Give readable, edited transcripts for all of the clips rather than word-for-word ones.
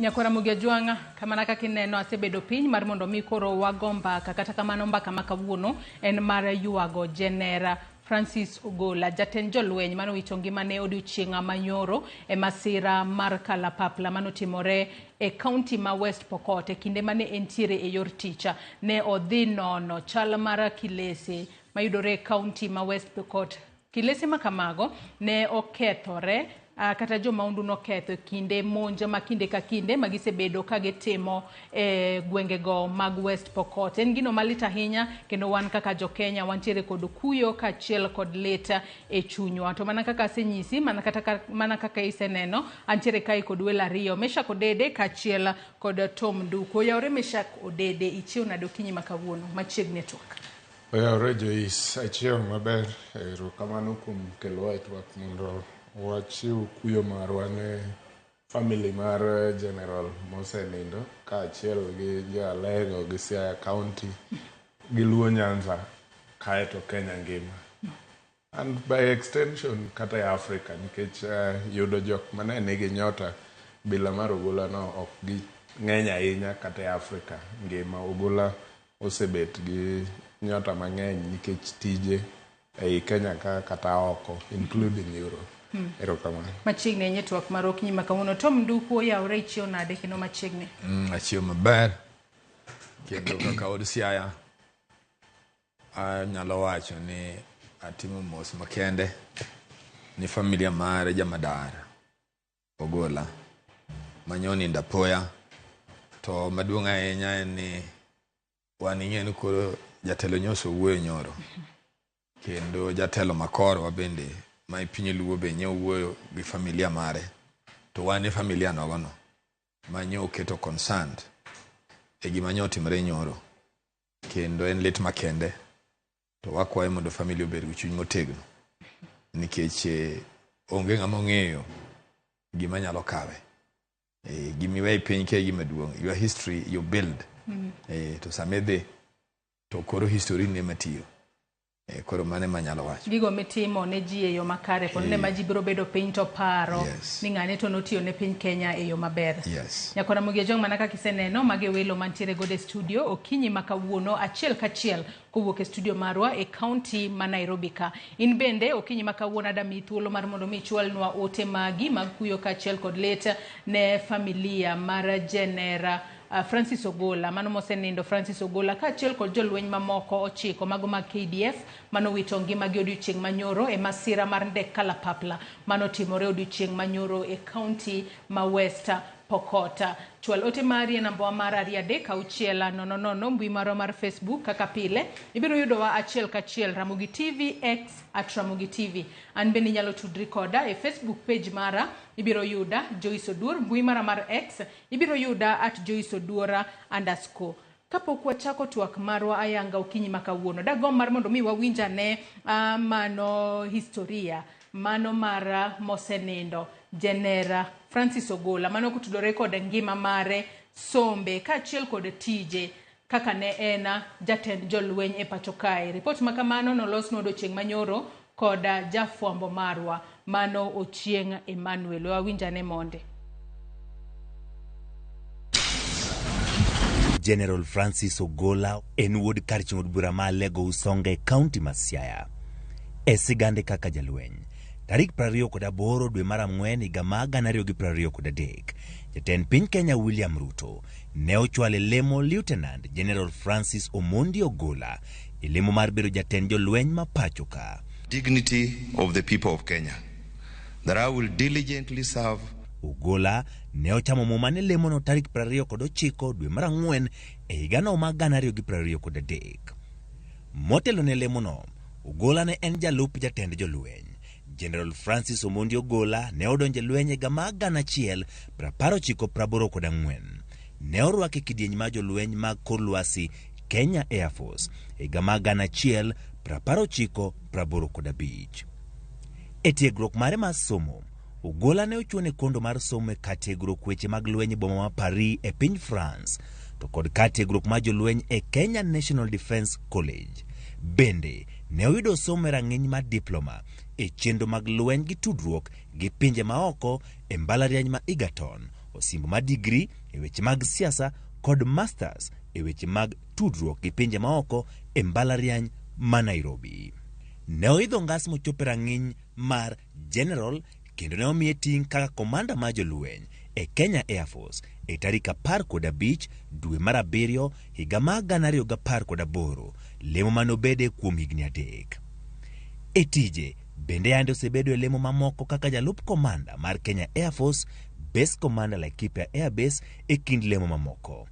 Nyakora Mugiajwanga kamana kaka ineno asebedo piny mar mondo mi koro wago mbaka kata kamano mbaka makawuono en mar yuago Jenera Francis Ogola jatend jolweny mano wito ngimane odiochieng' manyoro e masira mar kalapapla manotimore e county ma West Pokot e kinde mane entiere e yor ticha ne odhi nono chal mar kilese mayudore e county ma West Pokot. Kilese makamago ne okethore kata jo maundu no ketho kinde monja makinde ka kinde magisebedo kagitimo gwengego mag West Pokot. En gino malita ahinya kendo wan kaka jo Kenya wantiere kod kuyo kachiel kod leta e chunywa. To mana kaka asenyisi mana kaka iseneno antiere kai kod welo ariyo Meshak Odede kachiel kod Tom Nduko. Yaore Meshak Odede ichiew nade okinyi makawuono machiegni twak. Yaore Joyce achiew maber erokamano kuom kelowa e twak mondo wachiw kuyo marwa ne family mar General mosenindo kaachiel gi Jalego gi Siaya County gi Luo Nyanza kaeto Kenya ngima and by extension kata e Africa nikech yudo jok mane nigi nyota bila mar Ogola no ok gi ng'eny ahinya kata e Africa ngima. Ogola osebet gi nyota mang'eny nikech tije ei Kenya kata oko including Europe. Erokamano. Machiegni network mar okinyi makawuono. Tom Nduko yaore ichiew nade kendo machiegni? Achiew maber. Kendo kaka od Siaya anyalo wacho ni atimo mos makende ni familia mare Jamadar Ogola manyoni ndapoya to maduong' ahinya en ni wan ing'eni koro jatelo nyoso wuoyo nyoro kendo jatelo makoro wabende ma ipinye luo be nye wuoyo gi familia mare to wan e familia nogono ma nye oketo concerned e gima nye otimre nyoro kendo en lit makende to wakwaye mondo familia obed gi chuny motegno nikech onge ng'ama ong'eyo gima nyalo kawe gimiwe piny ke gima duong' your history you build to samedhe to koro history ne matiyo koro mane manyalo wacho gigo mitimo ne ji e yo makare kon ne maji biro bedo piny to paro ni ng'ane to notiyo ne piny Kenya e yo maber. Nyakora Mugiajwanga mana kaka iseneno mage welo mantiere gode studio okinyi makawuono achiel kachiel kowuok e studio marwa e county ma Nairobi ka. In bende okinyi makawuono adami thuolo mar mondo mi chwalnwa ote magi mag kuyo kachiel kod leta ne familia mar Jenera Francis Ogola mano mosenindo Francis Ogola kaachiel kod jolweny mamoko 9 mago mag KDF mano wito ngimagi odiochieng' manyoro e masira mar ndek kalapapla mano timore odiochieng' manyoro e county ma West Pokot. Chwal ote mari e namba mar 33600 mbui marwa mar Facebook kaka pile ibiro yudowa achiel kachiel Ramogi TV X @Ramogi TV. An bende nyalo tudri koda e Facebook page mara ibiro yuda Joyce Oduor, mbui mara mar X ibiro yuda @JoyceOduor_. Kapok wachako twak marwa ayanga okinyi makawuono dagom mar mondo mi wawinjane mano historia mano mara mosenindo Jenera Francis Ogola mano kutudore kod ngima mare sombe kaachiel kod tije kaka ne ena jatend jolweny e pacho kae. Report makamano nolosno odiochieng' manyoro kod jafwambo marwa mano Ochieng' Emmanuel. Wawinjane monde. General Francis Ogola en wuod kar chung'od bura ma Lego Usonga County ma Siaya e sigande kaka jalweny. Tarik 28 dwe mar Ang'wen higa mar 2023 jatend piny Kenya William Ruto ne ochwale lemo Lieutenant General Francis Omondi Ogola e lemo mar bedo jatend jolweny ma pacho ka. Dignity of the people of Kenya that I will diligently serve. Ogola ne ochamo muma ne lemo no tarik 29 dwe mar Ang'wen e higa no mar 2023. Motelo ne lemo no Ogola ne en jalup jatend jolweny. General Francis Omondi Ogola ne odonje lweny e higa mar 1984. Ne orwake kidieny mar jolweny mag kor lwasi Kenya Air Force e higa mar 1985. E tiegruok mare mar somo Ogola ne ochuone kondo mar somo e kar tiegruok weche mag lweny e boma ma Paris e piny France to kod kar tiegruok mar jolweny e Kenya National Defence College. Bende ne oyudo somo e rang'iny mar diploma e chenro mag lweny gi tudruok gi pinje maoko e mbalariany ma Egerton osimbo mar digri e weche mag siasa kod masters e weche mag tudruok gi pinje maoko e mbalariany ma Nairobi. Ne oidho ngas mochopo rang'iny mar general kendo ne omiye ting' kaka komanda mar jolweny e Kenya Air Force e tarik 15 dwe mar 7 higa mar 2018, lemo manobede kuom higni 3. E tije bende yande osebedo e lemo mamoko kaka jalup komanda mar Kenya Air Force, Base Commander Laikipia Air Base e kind lemo mamoko.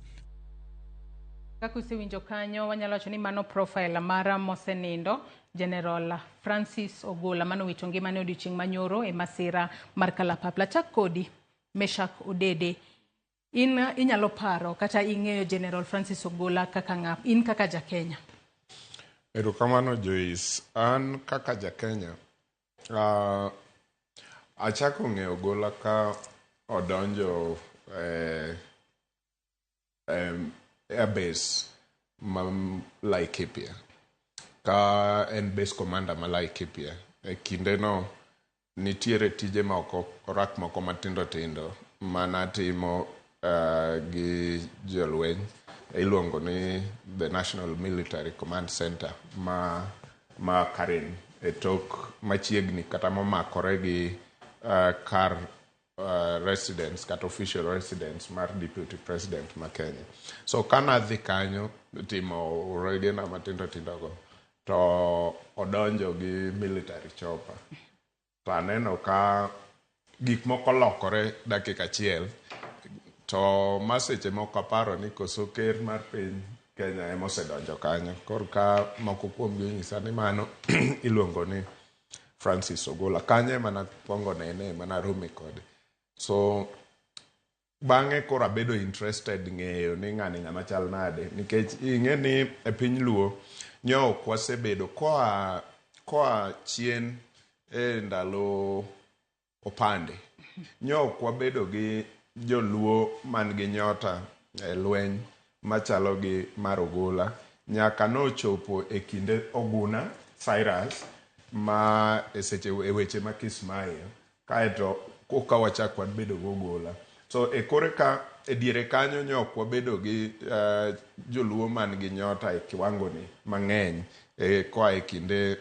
Kaka usewinjo kanyo, wanyalo wacho ni mano profile mara mosenindo General Francis Ogola mano wito ngimane odiochieng' manyoro e masira mar kalapapla. Chak kodi Meshak Odede, inyalo paro kata ing'eyo General Francis Ogola kaka ng'ap, in kaka ja-Kenya? Erokamano Joyce, an kaka ja-Kenya achako ng'eyo Ogola ka odonjo airbase ma Laikipia ka en base commander ma Laikipia. E kinde no nitiere tije moko orak moko matindo tindo manatimo gi jolweny iluongo ni the National Military Command Center ma Karen e tok machiegni kata momakore gi kar residence kata official residence mar deputy president ma Kenya. So kana dhi kanyo timo raidena matindo tindo go to odonjo gi military chopper. To aneno ka gik moko lokore dakika achiel to maseche moko aparo ni koso ker mar piny Kenya ema osedonjo kanyo. Korka moko kuom gi nyisa ni mano iluongo ni Francis Ogola. Kanye mana pongo nene mana rome kode. So bang'e koro abedo interested ng'eyo ni ng'ani ng'ama chal nade nikech ing'e ni e piny Luo nyo ok wasebedo koa chien e ndalo opande. Nyo ok wabedo gi joluo man gi nyota e lweny machalo gi mar Ogola nyaka nochopo e kinde Oguna Cyrus ma e weche ma Kismayo kaeto koka wachak wabedo gi Ogola. So e kore ka e diere kanyo nyok wabedo gi joluo man gi nyota e kiwango ni mang'eny koa e kinde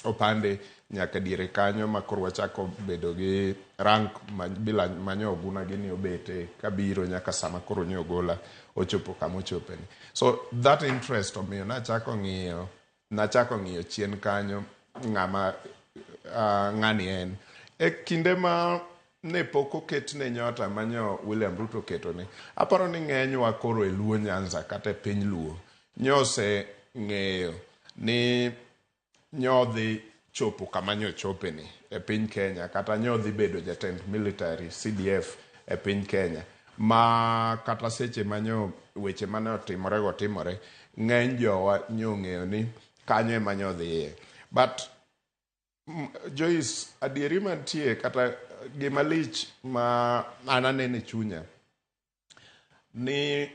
opande nyaka diere kanyo ma koro wachako bedo gi rank bila manyo Oguna gini obete kabiro nyaka sama koro nyo Ogola ochopo kama ochopeni. So that interest omiyo nachako ng'iyo chien kanyo ng'ani en e kinde ma ne pok oketne nyota manyo William Ruto ketone. Aparo ni ng'enywa koro e Luo Nyanza kata e piny Luo nyose ng'eyo ni nyodhi chopo kama nyo chopeni e piny Kenya kata nyodhi bedo jatend military CDF e piny Kenya ma kata seche manyo weche mane otimore ng'eny jowa nyo ng'eyo ni kanyo ema nyodhiye. But Joyce, adieri mantie kata gima lich ma ananene chunya ni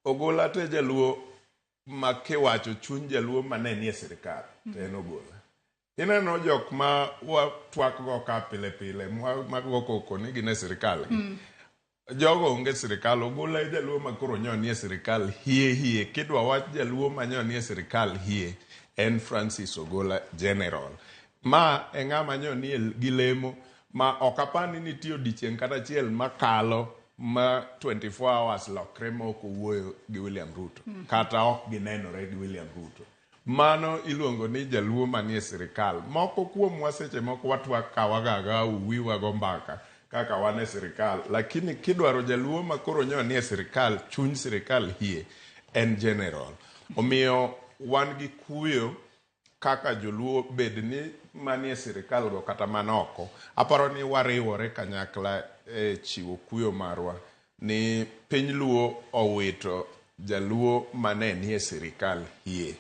Ogola te jaluo ma kiwacho chuny jaluo mane nie sirikal en Ogola. Ineno jok ma watwak go ka pile pile mago koko ni gine sirikal. Jogo onge sirikal. Ogola e jaluo ma koro nyo nie sirikal hie kidwa wach jaluo ma nyo nie sirikal hie en Francis Ogola General. Ma e ng'ama nyo nie gi lemo ma okapani nitie odiochieng' kata achiel makalo ma 24 hours lokre moko wuoyo gi William Ruto kata ok ginenore gi William Ruto. Mano iluongo ni jaluo manie sirikal. Moko kuom waseche moko watwak ka wagaga uwiwa go mbaka kaka wane sirikal, lakini kidwaro jaluo ma koro nyo nie sirikal, chuny sirikal hie en General. Omiyo wan gi kuyo kaka joluo bed ni manie sirikal go kata manoko. Aparo ni wariwore kanyakla e chiwo kuyo marwa ni piny Luo owito jaluo mane nie sirikal hie.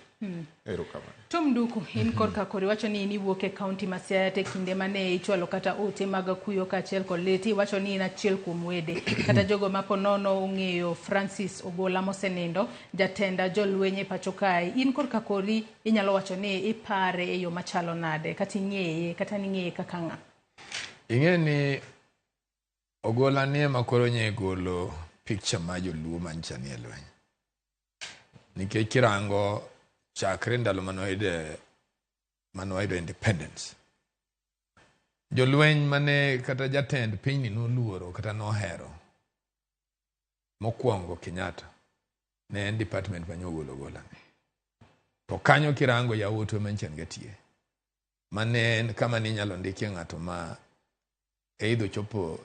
Erokamano. Tom Duku, in korka kori wacho ni iwuok e kaunti ma Siaya te kinde mane ichwalo kata ote mag kuyo kaachiel kod leti, wacho ni in achiel kuom wede kata jogo ma ponono ong'eyo Francis Ogola mosenindo jatenda jolweny e pacho kae. In korka kori inyalo wacho ni ipare e yo machalo nade kata ing'eye kaka ng'a? Ing'e ni Ogola nie makoro nye golo picture ma joluo mancha nie lweny. Nikech kirango chakre ndalo manoyudo independence. Jolweny mane kata jatend piny noluoro kata nohero. Mokwongo Kenyatta ne en department manyogolo gola. To kanyo kirango yawuot menchen gatie. Mane kama ni nyalo ndikie ng'ato ma eidho chopo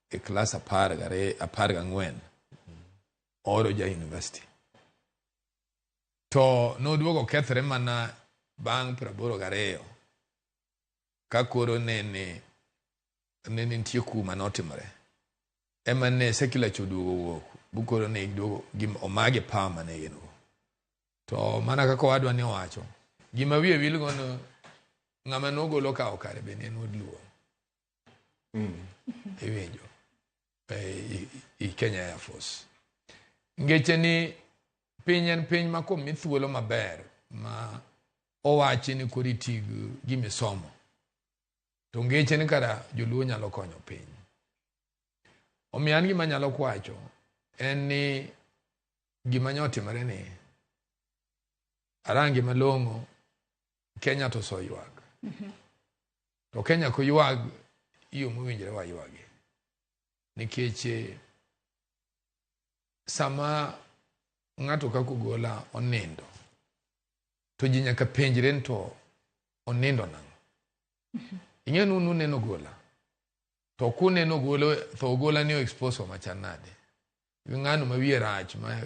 e klas 14 oro ja university. To noduogo kethre mana bang' 82 ka koro nene nitie kuma notimore. Ema ne secular choduogo wuok bukoro ne duogo omage power mane gino. To mana kako wadwa ni owacho gima wiye wilgo no ng'ama nogolo ka okare be ne nodluo. Iwinjo i Kenya Air Force. Ngeche ni piny en piny ma kom mithuolo maber ma owachi ni kori tig gimisomo. To ngeche ni kada joluo nyalo konyo piny. Omiyo an gima nyalo kwacho en ni gima nyotimore ni arangi malong'o Kenya to so ywag. To Kenya ko ywag iyo mowinjore wa ywagi. Nikech sama ng'ato kako gola onindo to ji nyaka penjre to onindo nang'o. Ing'e nunu neno gola. To kuneno golo to gola ni expose machan nade. Ng'ano ma wiye rach ma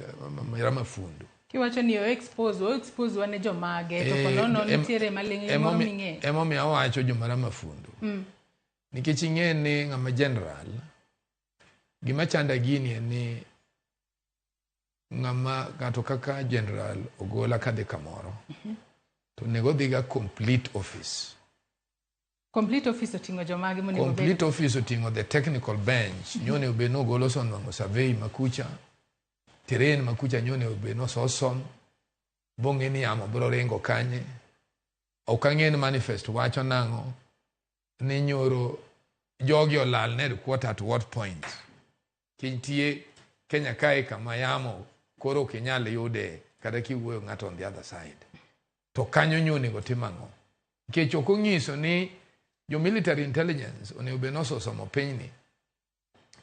mafundu. Kiwacho ni expose wane jomage to konono nitiere maling'o ming'e. Emo mi awacho jomara mafundu. Nikech ing'e ni ng'ama general gima chanda gini ni ng'ama gato kaka general ogola kadhi kamoro. To nego dhiga complete office. Complete office oting'o jomage monego bed. Complete office oting'o the technical bench. Nyone ube no golo sonwango survey makucha. Terrain makucha nyone ube no sosom. Bonge ni amo bro rengo kanye. Okang'e ni manifest wacho nang'o. Ni nyoro jogi olal ne quarter at what point. Kintie Kenya kae kama yamo koro kinyal yude kada kiwuoyo ng'ato on the other side. To kanyo nyone go timang'o. Nikech ok onyiso ni jo military intelligence onego be no somo piny ni.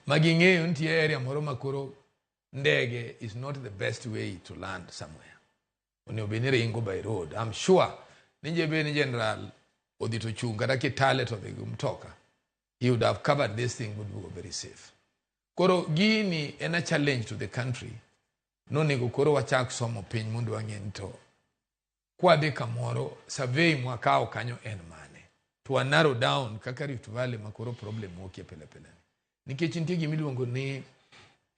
Maging'eyo nitie area moro makoro ndege is not the best way to land somewhere. Onego be ni ringo by road. I'm sure ninje be ni general odito chung kata kitale to the mtoka. He would have covered this thing would be very safe. Koro gini en a challenge to the country. No nego koro wachak somo piny mondo wang'e to kwa de kamoro survey mwakao kanyo en mane. To narrow down kaka Rift Valley makoro problem wokie pele. Nikech nitie gimiluongo ni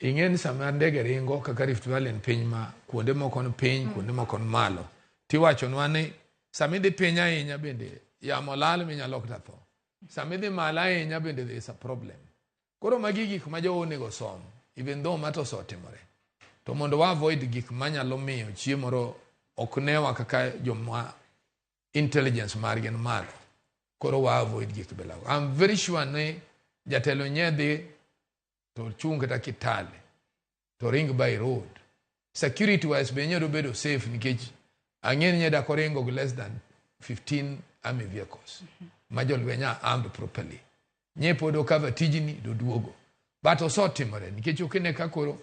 ing'e ni sama ndege ringo kaka Rift Valley en piny ma kuonde moko ni piny, kuonde moko ni malo. Tiwachonwa ni sama idhi piny ahinya bende yamo lal minyalo kata tho. Sama idhi malo ahinya bende there is a problem. Koro magi gik ma jowo onego som, even though mato otimore. To mondo wa avoid gik manyalo miyo chiemoro ok newa kaka joma intelligence margi malo. Koro wa avoid gik belago. I'm very sure ni jatelo nyedhi to chung kata kitale to ring by road. Security wise be nyedo bedo safe nikech ang'eni nyeda koringo less than 15 army vehicles. Majolwenya armed properly. Nyepo do cover tijini do duogo. But osotimore nikech okene kakoro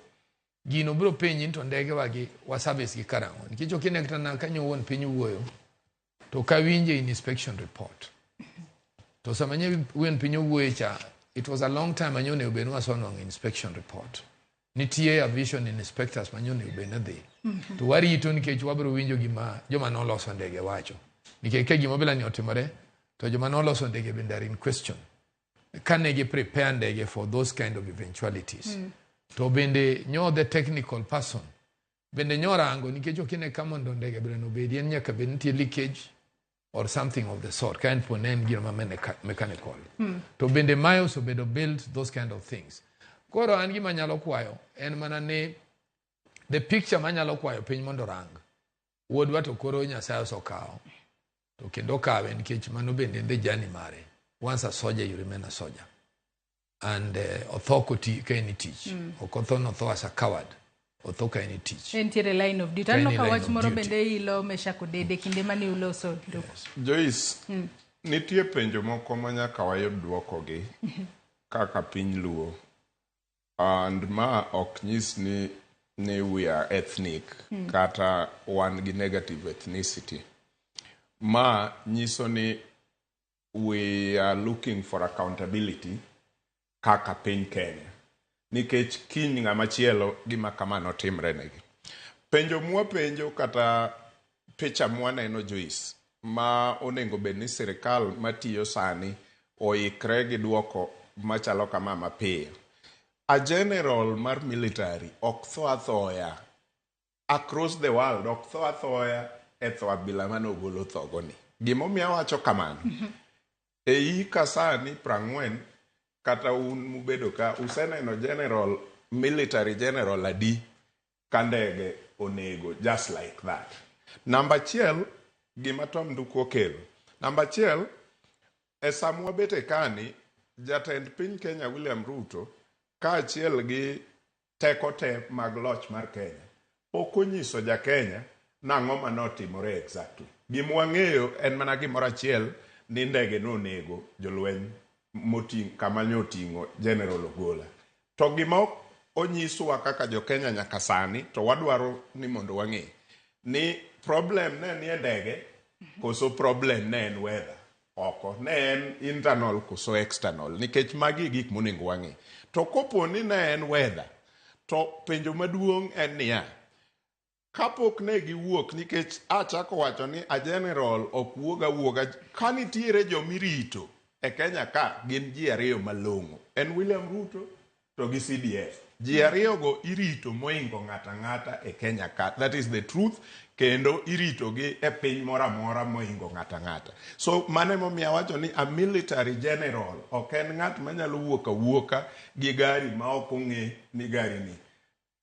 gino bro penyi to ndege wagi wa service gi karango. Nikech okene katana kanyo won piny wuoyo to kawinje in inspection report. To samanye wen piny wuoyo cha it was a long time anyone ubenu asono inspection report. Nitie a vision in inspectors manyone ubenadhi. To wari ito nikech wabro winjo gima joma noloso ndege wacho. Nikech ke gima bila ni otimore to joma noloso ndege bende are in question. Can they prepare ndege for those kind of eventualities? To bende nyo the technical person. Bende nyora ango nikech okine kama ndo ndege bende obedi en nyaka bende nitie leakage or something of the sort. Kind for name gima mechanical. To bende mayo so bedo build those kind of things. Koro an gima nyalo kwayo en mana ne the picture manyalo kwayo piny mondo rang. Wuodwa to koro Nyasaye osokao. To kendo kawe nikech mano bende the journey mare. Once a soldier, you remain a soldier. and otho ka en tich. Ok otho notho as a coward. Otho ka en tich. Entiere line of duty. Anno ka wach moro bende ilo Meshak Odede kinde mane uloso. Joyce, nitie penjo moko ma nyaka wayud duoko gi kaka piny luo. And ma ok nyis ni we are ethnic kata wan gi negative ethnicity. Ma nyiso ni we are looking for accountability kaka piny Kenya. Nikech kiny ng'ama chielo gima kamano timre negi. Penjo mwapenjo kata picha mwaneno Joyce ma onego bed ni sirikal matiyo sani oikre gi duoko machalo kama mapiyo. A general mar military ok tho athoya across the world, ok tho athoya e tho abila mane ogolo thogoni. Gimomiyo wacho kamano. Ei kasani 40 kata un mubedo ka useneno general, military general adi kandege onego, just like that. Number 1, gima Tom Nduku okelo. Number 1, e samwa bete kani, jatend piny Kenya William Ruto, ka achiel gi teko te mag loch mar Kenya, okonyiso ja Kenya nang'o manotimore exactly. Gimwang'eyo en mana gimoro achiel ni ndege nonego jolweny kama nyoting'o General Ogola. To gima onyiswa kaka jo Kenya nyaka sani, to wadwaro ni mondo wang'e ni problem ne ni ndege koso problem ne en weather oko, ne en internal koso external, nikech magi gik monego wang'e. To kopo ni ne en weather, to penjo maduong' en niya, kapok ne giwuok, nikech achako wacho ni a general ok wuoga ka nitiere jomirito e Kenya ka gin ji ariyo malong'o, en William Ruto to gi CDF. Ji ariyo go irito moingo ng'ata e Kenya ka. That is the truth. Kendo irito gi e piny mora moingo ng'ata. So mane momiyo wacho ni a military general ok en ng'at manyalo wuoka gi gari ma ok ong'e ni gari ni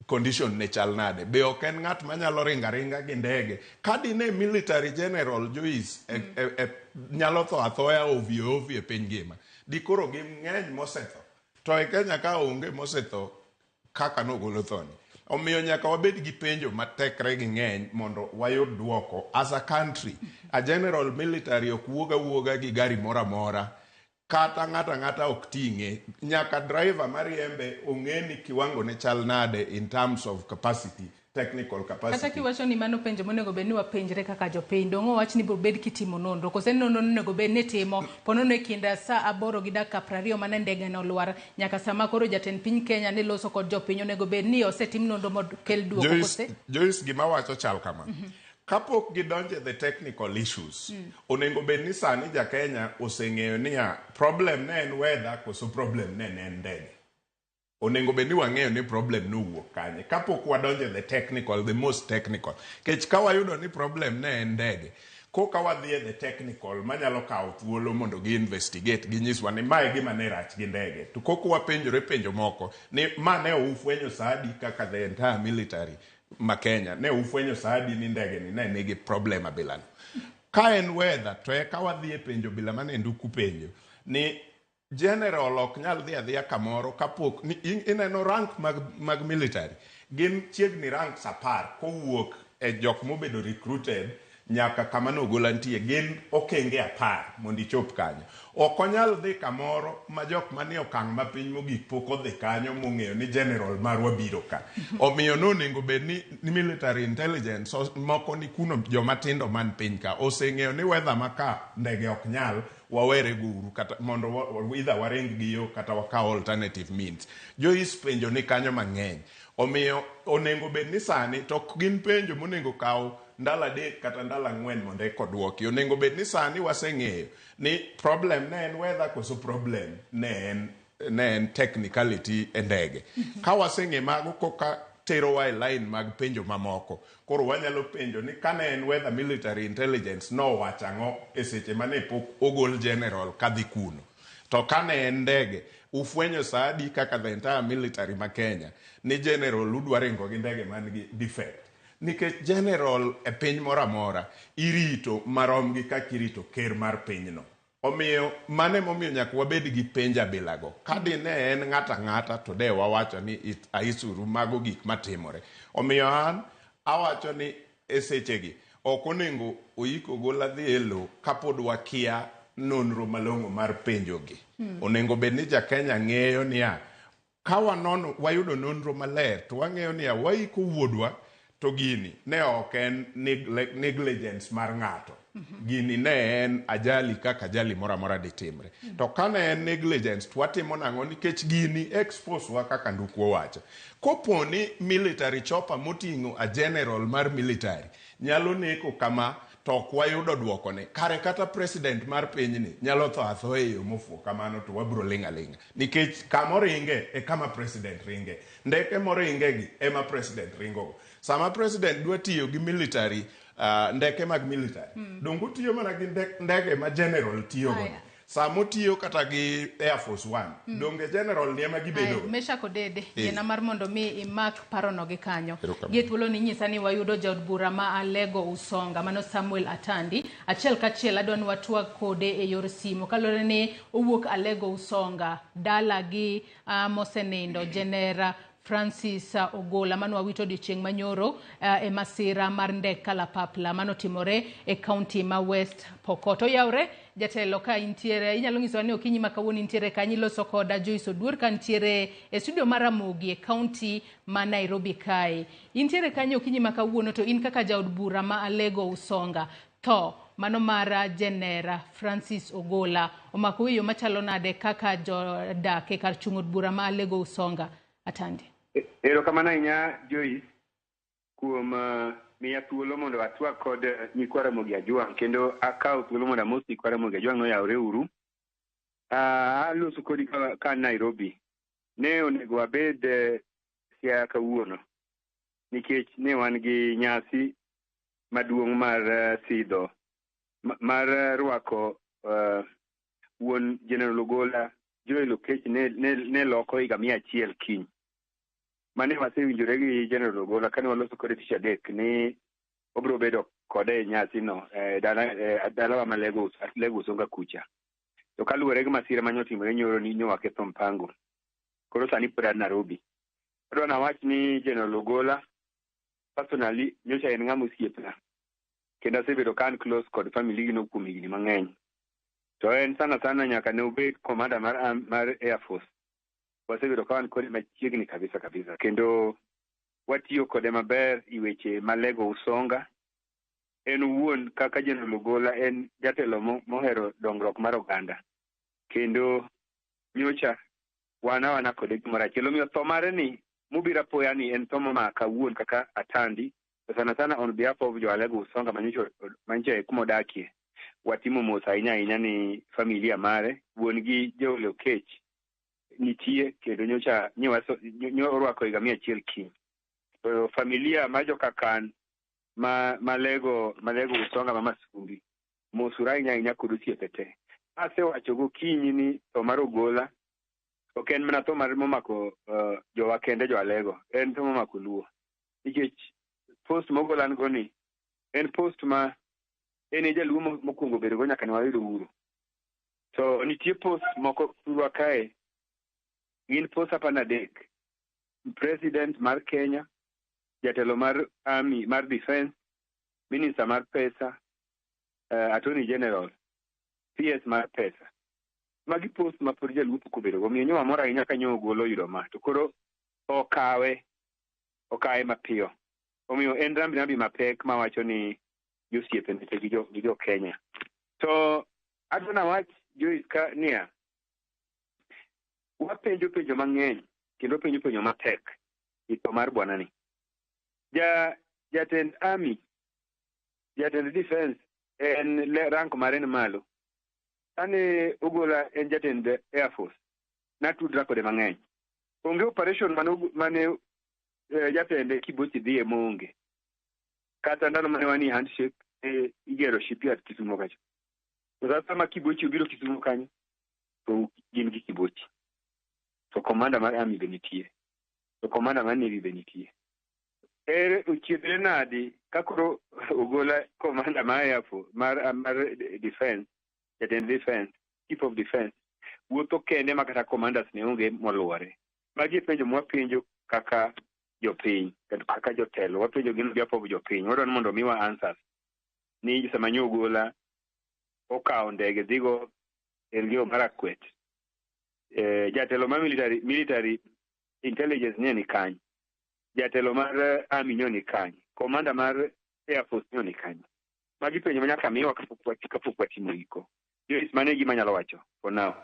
condition ne chal nade. Be ok en ng'at manyalo ringa gi ndege. Kadine military general Joyce nyalo tho athoya ovyo e piny ngima. Dikoro gi ng'eny mosetho. To e Kenya ka onge mosetho kaka nogolo thoni. Omiyo nyaka wabed gi penjo matekre gi ng'eny mondo wayud duoko. As a country, a general military ok wuoga gi gari mora. Kata ng'ata ok ting'e. Nyaka driver mariembe ong'e ni kiwango ne chal nade in terms of capacity, technical capacity. Kata kiwacho ni mano penjo monego bed ni wapenjre kaka jopiny, dong'o wach ni bed kitimo nonro. Kose nonro onego bed ni timo, ponono e kinda sa 8 gi dakika 20 mane ndege no olwar, nyaka sama koro jatend piny Kenya ne loso kod jopiny, onego bed ni osetim nonro mod kel duoko kose. Joyce gima wacho chal kama. Kapok gidonje the technical issues, onego bed ni sani ja Kenya oseng'eyo ni problem ne en weather koso problem ne en ndege. Onego bed ni wang'eyo ni problem nowuok kanye. Kapok wadonje the technical, the most technical. Kech ka wayudo ni problem ne en ndege, koka wadhie the technical manyalo kawo thuolo mondo gi investigate gi nyiswa ni mae gima ne rach gi ndege. To koko wapenjore penjo moko ni ma ne ufwenyo saadi kaka the entire military ma Kenya ne ufwenyo saadi ni ndege ni ne nigi problem abilano. Ka en weather to e ka wadhie penjo bila mane Nduku penjo ni general ok nyal dhi adhiya kamoro kapok ni ineno rank mag military gin chiegni rank 10 kowuok e jok mobedo recruited nyaka kama nogola ntie gin okenge 10 mondo ichop kanyo. Ok onyal dhi kamoro ma jok manie okang' mapiny mogik pok odhi kanyo mong'eyo ni general marwa biro ka. Omiyo nonego bed ni military intelligence moko ni kuno jomatindo man piny ka oseng'eyo ni weather maka ndege ok nyal wawere guru kata mondo either waring gi yo kata wakaw alternative means. Joyce penjo ni kanyo mang'eny. Omiyo onego bed ni sani to gin penjo monego kaw ndala 3 kata ndala 4 mondo ekoduoki. Onego bed ni sani waseng'eyo ni problem ne en weather koso problem ne en technicality e ndege. Ka waseng'e mago koka tero wa line mag penjo mamoko. Koro wanyalo penjo ni kane en weather military intelligence no wachang'o e seche mane pok ogol general kadhi kuno. To kane en ndege ufwenyo saadi kaka the entire military ma Kenya ni general udwarengo gi ndege man gi defect. Nikech general e piny mora irito marom gi kaka irito ker mar pinyno. Omiyo mane momiyo nyaka wabed gi penja bilago. Kadi ne en ng'ata to de wawacho ni aisuru mago gik matimore. Omiyo an awacho ni esechegi ok onego oyik Ogola dhi e lo kapod wakia nonro malong'o mar penjogi. Onego bed ni Ja-Kenya ng'eyo niya, ka wanono wayudo nonro maler to wang'eyo niya waiko wuodwa to gini ne ok en negligence mar ng'ato. Gini ne en ajali kaka ajali mora mora ditimre. To kane en negligence to watimo nang'o nikech gini expose wa kaka ndukwa wacho. Koponi military chopper moting'o a general mar military nyalo neko kama to ok wayudo duoko ne. Kare kata president mar pinyni nyalo tho atho e yo mofuo kamano to wabro linga linga. Nikech kamoringe e kama president ringe. Ndeke moringe gi ema president ringo. Sama president dwa tiyo gi military ndeke mag military. Dongo tiyo mana gi ndege ma general tiyo go. Samo tiyo kata gi Air Force One. Donge general ni ema gibedo. Mesha kodede. Yena mar mondo mi imak parono gi kanyo. Gethuolo ni nyisa ni wayudo jaod bura ma Alego Usonga mano Samuel Atandi. Achiel kachiel adwan watwa kode e yor simo. Kalore ni owuok Alego Usonga. Dala gi mosenindo Genera Francis Ogola mano wawito dichieng' manyoro e masira mar ndek kalapapla mano timore e county ma West Pokot. Oyawre jatelo ka intiere inyalo nyiso ni okinyi makawuono intiere kanyi loso koda Joyce Oduor ka intiere e studio mar Ramogi e county ma Nairobi kae. Intiere kanyi okinyi makawuono to in kaka jaod bura ma Alego Usonga to mano mara Genera Francis Ogola omako yo machalo nade kaka jodak e kar chung' od bura ma Alego Usonga. Atandi. Erokamano ahinya Joyce kuom miya thuolo mondo atwak kod nyikwa Ramogi Ajwang' kendo akawo thuolo mondo amos nyikwa Ramogi Ajwang' noyawre uru. Aloso kodi ka Nairobi. Ne onego abed Siaya kawuono nikech ne wan gi nyasi maduong' mar sidho mar rwako wuon General Ogola Joel Okech ne loko higa 100 kiny. Mane wasewinjore gi General Ogola kane waloso kode tich adek ni obro bedo kode nyasi no dalawa ma Lego Usonga kucha. To kaluwore gi masira manyotimore nyoro ni waketho mpango. Koro sani pod an Nairobi. Adwa nawach ni General Ogola personally nyocha en ng'ama osiepna. Kendo asebedo kan close kod family gino kuom higni mang'eny. To en sana nyaka ne obed commander mar Air Force. Wasebedo kawan kode machiegni kabisa. Kendo watiyo kode maber i weche ma Lego Usonga. En wuon kaka General Ogola en jatelo mohero dongruok mar oganda. Kendo nyocha wana kode gimoro achiel. Omiyo tho mare ni mubira apoya ni en tho mamaka wuon kaka Atandi. Sana on behalf of jo Alego Usonga manyicho e kumodakie. Watimo mos ahinya ni familia mare. Wuon gi Joel Okech nitie kendo nyocha orwako higa 100 kiny. Familia ma jo Kakan ma Lego Usonga ma Masumbi mosura ahinya kod osiepe te. Asewacho gokinyi ni tho mar Ogola ok en mana tho mar momako jowa kende jo Alego, en tho momako Luo. Nikech post mogola ngo ni en post ma en jaluo mokwongo bedo go nyaka ne wayudo uru. To nitie post moko urwa kae gin post apana adek. President mar Kenya, jatelo mar Army mar Defense, Minister mar Pesa, Attorney General, PS mar Pesa. Magi post ma pod jaluo pok obedo go. Miyo nyowa mora ahinya ka nyo Ogola oyudo ma. To koro okawe mapiyo. Omiyo en rambi mapek mawacho ni josiepe nite gi jo Kenya. To adwana wach Joyce ka niya wapenjo mang'eny kendo penjo matek e tho mar bwana ni. Jatend Army, jatend Defense en rank mare ni malo. Ane Ogola en jatend Air Force. Natudra kode mang'eny. Onge operation mane jatend Kibochi dhiye monge. Kata ndalo mane wani handshake igero shipyard Kisumo kacho. To sasa ma Kibochi obiro Kisumo kanyo to gin gi Kibochi. To commander mar Army benitie. To commander mar Navy benitie. Uchiedre nadi kakoro Ogola commander mar Air Force mar Defense jatend defense, chief of defense, wuotho kende ma kata commanders ne onge moluore. Magi penjo mwapenjo kaka jopiny, kaka jotelo, wapenjo gin behalf of jopiny. Wadwani mondo miwa answers. Ni sama nyo Ogola okawo ndege dhigo Elgeyo Marakwet. Jatelo mar military intelligence ni kanyo. Jatelo mar army ni kanyo. Commander mar Air Force ni kanyo. Magi penjo manyaka miwa kapok watimo iko. Mane gima nyalo wacho for now.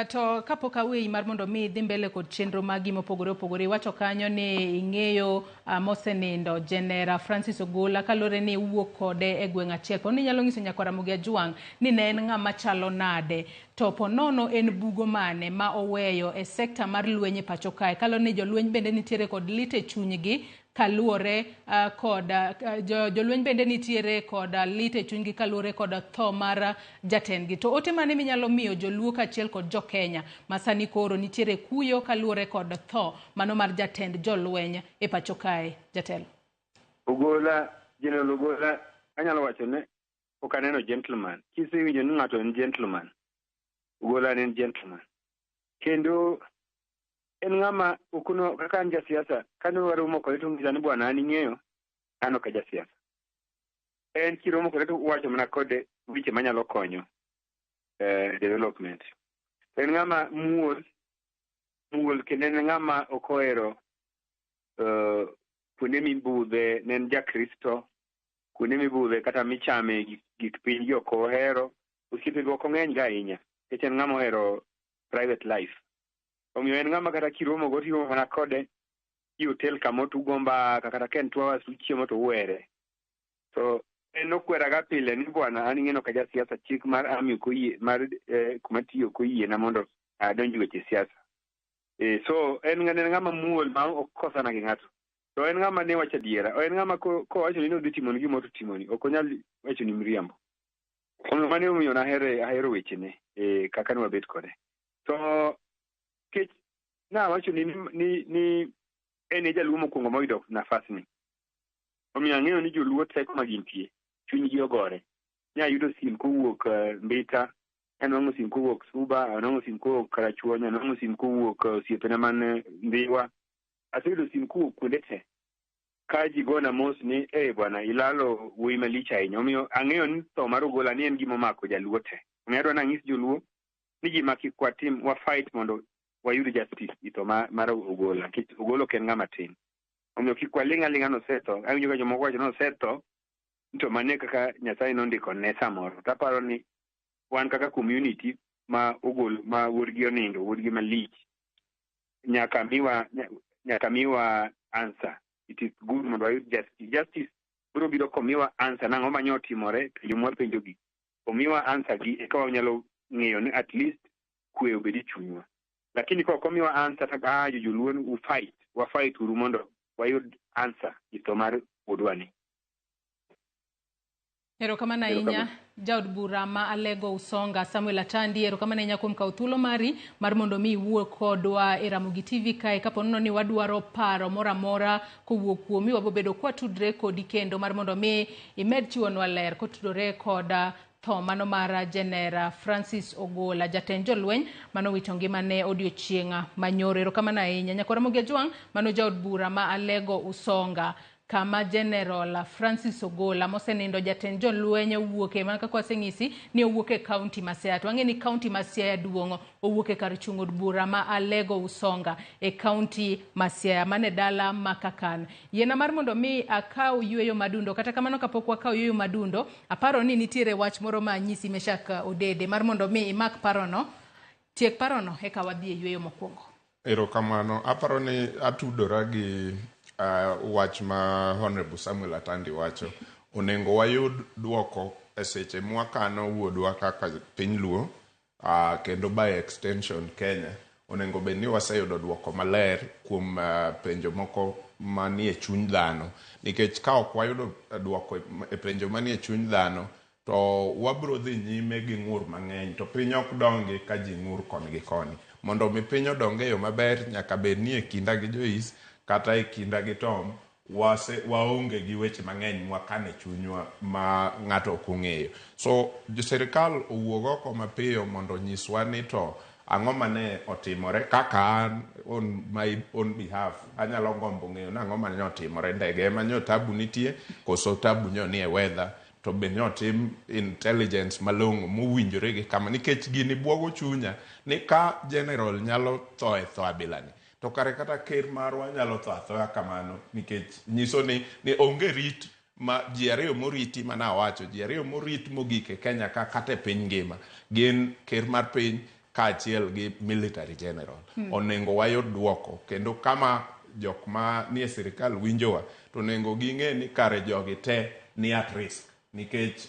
To kapok aweyi mar mondo mi dhi mbele kod chenro magi mopogore opogore, wacho kanyo ni ing'eyo mosenindo General Francis Ogola kalore ni wuok kode e gweng' achiel. Po ni nyalo ng'iso Nyakwar Ramogi Ajwang' ni ne en ng'ama chalo nade. To ponono en bugo mane ma oweyo e sekta mar lweny e pacho kae. Kalore ni jolweny bende nitiere kod lit e chunygi kaluore kod jolweny bende nitiere kod lit e chunygi kaluore kod tho mar jatendgi. To ote mane minyalo miyo joluo kachiel kod jo Kenya masani koro nitiere kuyo kaluore kod tho mano mar jatend jolweny e pacho kae, jatelo? Ogola, General Ogola, anyalo wacho ne ok aneno gentleman. Kisewinjo ni ng'ato en gentleman, Ogola en gentleman. Kendo en ng'ama okuno kaka an jasiasa, kano waromo kode to ng'isa ni bwana an ing'eyo an ok jasiasa. En kiromo kode to wacho mana kode weche manyalo konyo development. En ng'ama muol kendo en ng'ama ok ohero kuonde mibudhe, ne en jakristo, kuonde mibudhe kata michame gik piny gi ok ohero, osiepe ok ong'eny ga ahinya, nikech en ng'ama ohero private life. Omiyo en ng'ama kata kiromo go tiromo mana kode i hotel kama otugo mbaka kata ka en 2 hours uchiemo to uwere. So en okwera ga pile ni bwana an ing'eno ka jasiasa, chik mar army koyie mar kuma tiyo koyie na mondo adonj weche siasa. So en ng'ama muol ma ok kosana gi ng'ato. To en ng'ama ne wacho adiera, en ng'ama kowacho ni odhi timoni gima otimoni ok onyal wacho ni miriambo. Omiyo mane omiyo ahero wechene kaka ne wabet kode. To kech na wacho ni en jaluo mokwongo moyudo nafasni. Omiyo ang'eyo ni joluo teko ma gintie, chunygi ogore. Nya yudo sim kowuok Mbita, anwang'o sim kowuok Suba, anwang'o sim kowuok Karachuonyo, anwang'o sim kowuok osiepena man Ndhiwa. Aseyudo sim kowuok kuonde te. Ka ji gona mos ni bwana ilalo wuoyi malich ahinya. Omiyo ang'eyo ni tho mar Ogola ni en gima omako jaluo te. Omiyo adwa nang'is joluo ni gima kik watim, wa fight mondo wayud justice ito mar Ogola. Kich Ogola ok en ng'ama tin. Omiyo kik waling' aling'a nosetho. Awinjo ka jomoko wacho nosetho, to mane kaka Nyasaye nondiko ne samoro. Taparo ni wan kaka community ma wuodgi onindo, wuodgi malich, nyaka miwa answer. It is good mondo wayud justice. Justice biro komiwa answer nang'o manyo otimore, penjo mwapenjogi. Omiwa answer gi eka wanyalo ng'eyo ni at least kwe obed e chunywa. Lakini ka ok omiwa answer to joluo wa fight uru mondo wayud answer ito mar odwani. Erokamano ahinya jaod bura ma Alego Usonga Samuel Atandi. Erokamano ahinya kuom kawo thuolo mari mar mondo mi iwuo kodwa e Ramogi TV kae. Kapo nono ni wadwaro paro moro amora kowuok kuomi, wabobedo kwatudre kodi kendo mar mondo mi imed chiwonwa ler kotudore koda tho mano mar General Francis Ogola, jatend jolweny mano wito ngimane odiochieng' manyoro. Erokamano ahinya Nyakwar Ramogi Ajwang' mano jaod bura ma Alego Usonga, kama General Francis Ogola mosenindo jatend jolweny owuoke, mana kaka waseng'isi ni owuoke kaunti ma Siaya. To ang'e ni kaunti ma Siaya duong'o, owuoke kar chung' od bura ma Alego Usonga e kaunti ma Siaya, mane dala Makakan. Yiena mar mondo mi akaw yweyo madundo, kata kamano kapok wakaw yweyo madundo, aparo ni nitiere wach moro ma anyisi Meshak Odede mar mondo mi imak parono, tiek parono eka wadhi e yweyo mokwongo. Erokamano, aparo ni atudora gi wach ma Honorable Samuel Atandi wacho. Onengo wayud duoko e seche mwakano wuodwa kaka piny luo, kendo by extension Kenya. Onengo bed ni waseyudo duoko maler kuom penjo moko manie chuny dhano. Nikech ka ok wayudo duoko e penjo manie chuny dhano, to wabro dhi nyime gi ng'ur mang'eny, to piny ok dongi ka ji ng'ur koni gi koni. Mondo mi piny odonge yo maber, nyaka bed ni e kinda gi Joyce kata e kinda gi Tom waonge gi weche mang'eny mwakane chunywa ma ng'ato ok ong'eyo. So sirikal owuog oko mapiyo mondo nyiswa ni to ang'o mane otimore. Kaka an on my own behalf anyalo gombo ng'eyo na ang'o mane otimore. Ndege ema nyo tabu nitie koso tabu nyo nie weather, to be nyo tim intelligence malong'o mowinjore gi kama, nikech gini buogo chunya ni ka general nyalo tho e tho abilani to kare kata ker marwa nyalo tho athoya kamano, nikech nyiso ni onge rit ma ji ariyo moriti mana wacho ji ariyo morit mogik e Kenya ka kata e piny ngima gin ker mar piny kaachiel gi military general. Onengo wayud duoko, kendo kama jok ma nie sirikal winjowa to onengo ging'e ni kare jogi te ni at risk, nikech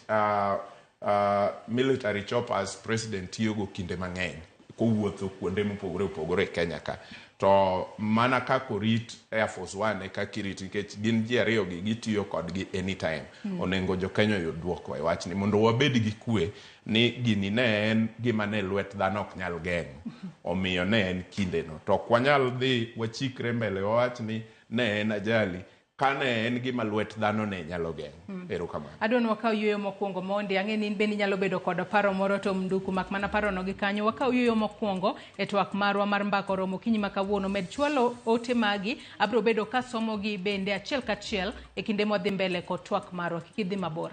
military choppers president tiyogo kinde mang'eny kowuotho kuonde mopogore opogore e Kenya ka. To mana kako rit Air Force One ka kirit, nikech gin ji ariyo gi gitiyo kodgi anytime. Onengo jo Kenya yud duoko e wachni mondo wabed gi kwe ni gini ne en gima ne lwet dhano ok nyal geng'o, omiyo ne en kindeno. To ok wanyal dhi wachikre mbele wachni ne en ajali kane en gima lwet dhano ne nyalo geng'o. Erokamano. Adon wakaw yueyo mokwongo mondi, ang'e ni in bende nyalo bedo kod paro moro to Mnduku, mak mana paro no gi kanyo. Wakaw yueyo mokwongo e twak marwa mar mbako romo kinyi ma kawuono. Med chwalo ote magi, abro bedo ka somo gi bende achiel kachiel e kinde modhi mbele kod twak marwa. Kik idhi mabor.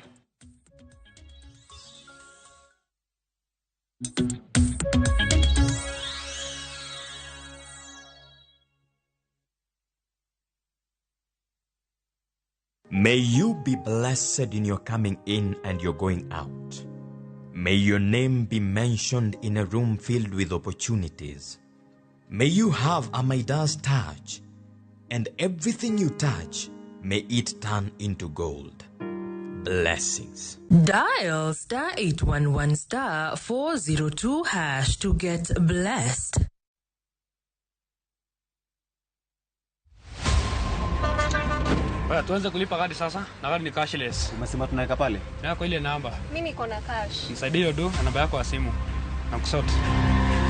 May you be blessed in your coming in and your going out. May your name be mentioned in a room filled with opportunities. May you have a Midas touch, and everything you touch, may it turn into gold. Blessings. Dial *811 402 hash to get blessed. Baya, tuanze kulipa kadi sasa. Na kadi ni cashless. Umesema tunaweka pale? Yako ile namba. Mimi niko na cash. Nisaidie hiyo do na namba yako ya simu. Nakusoti.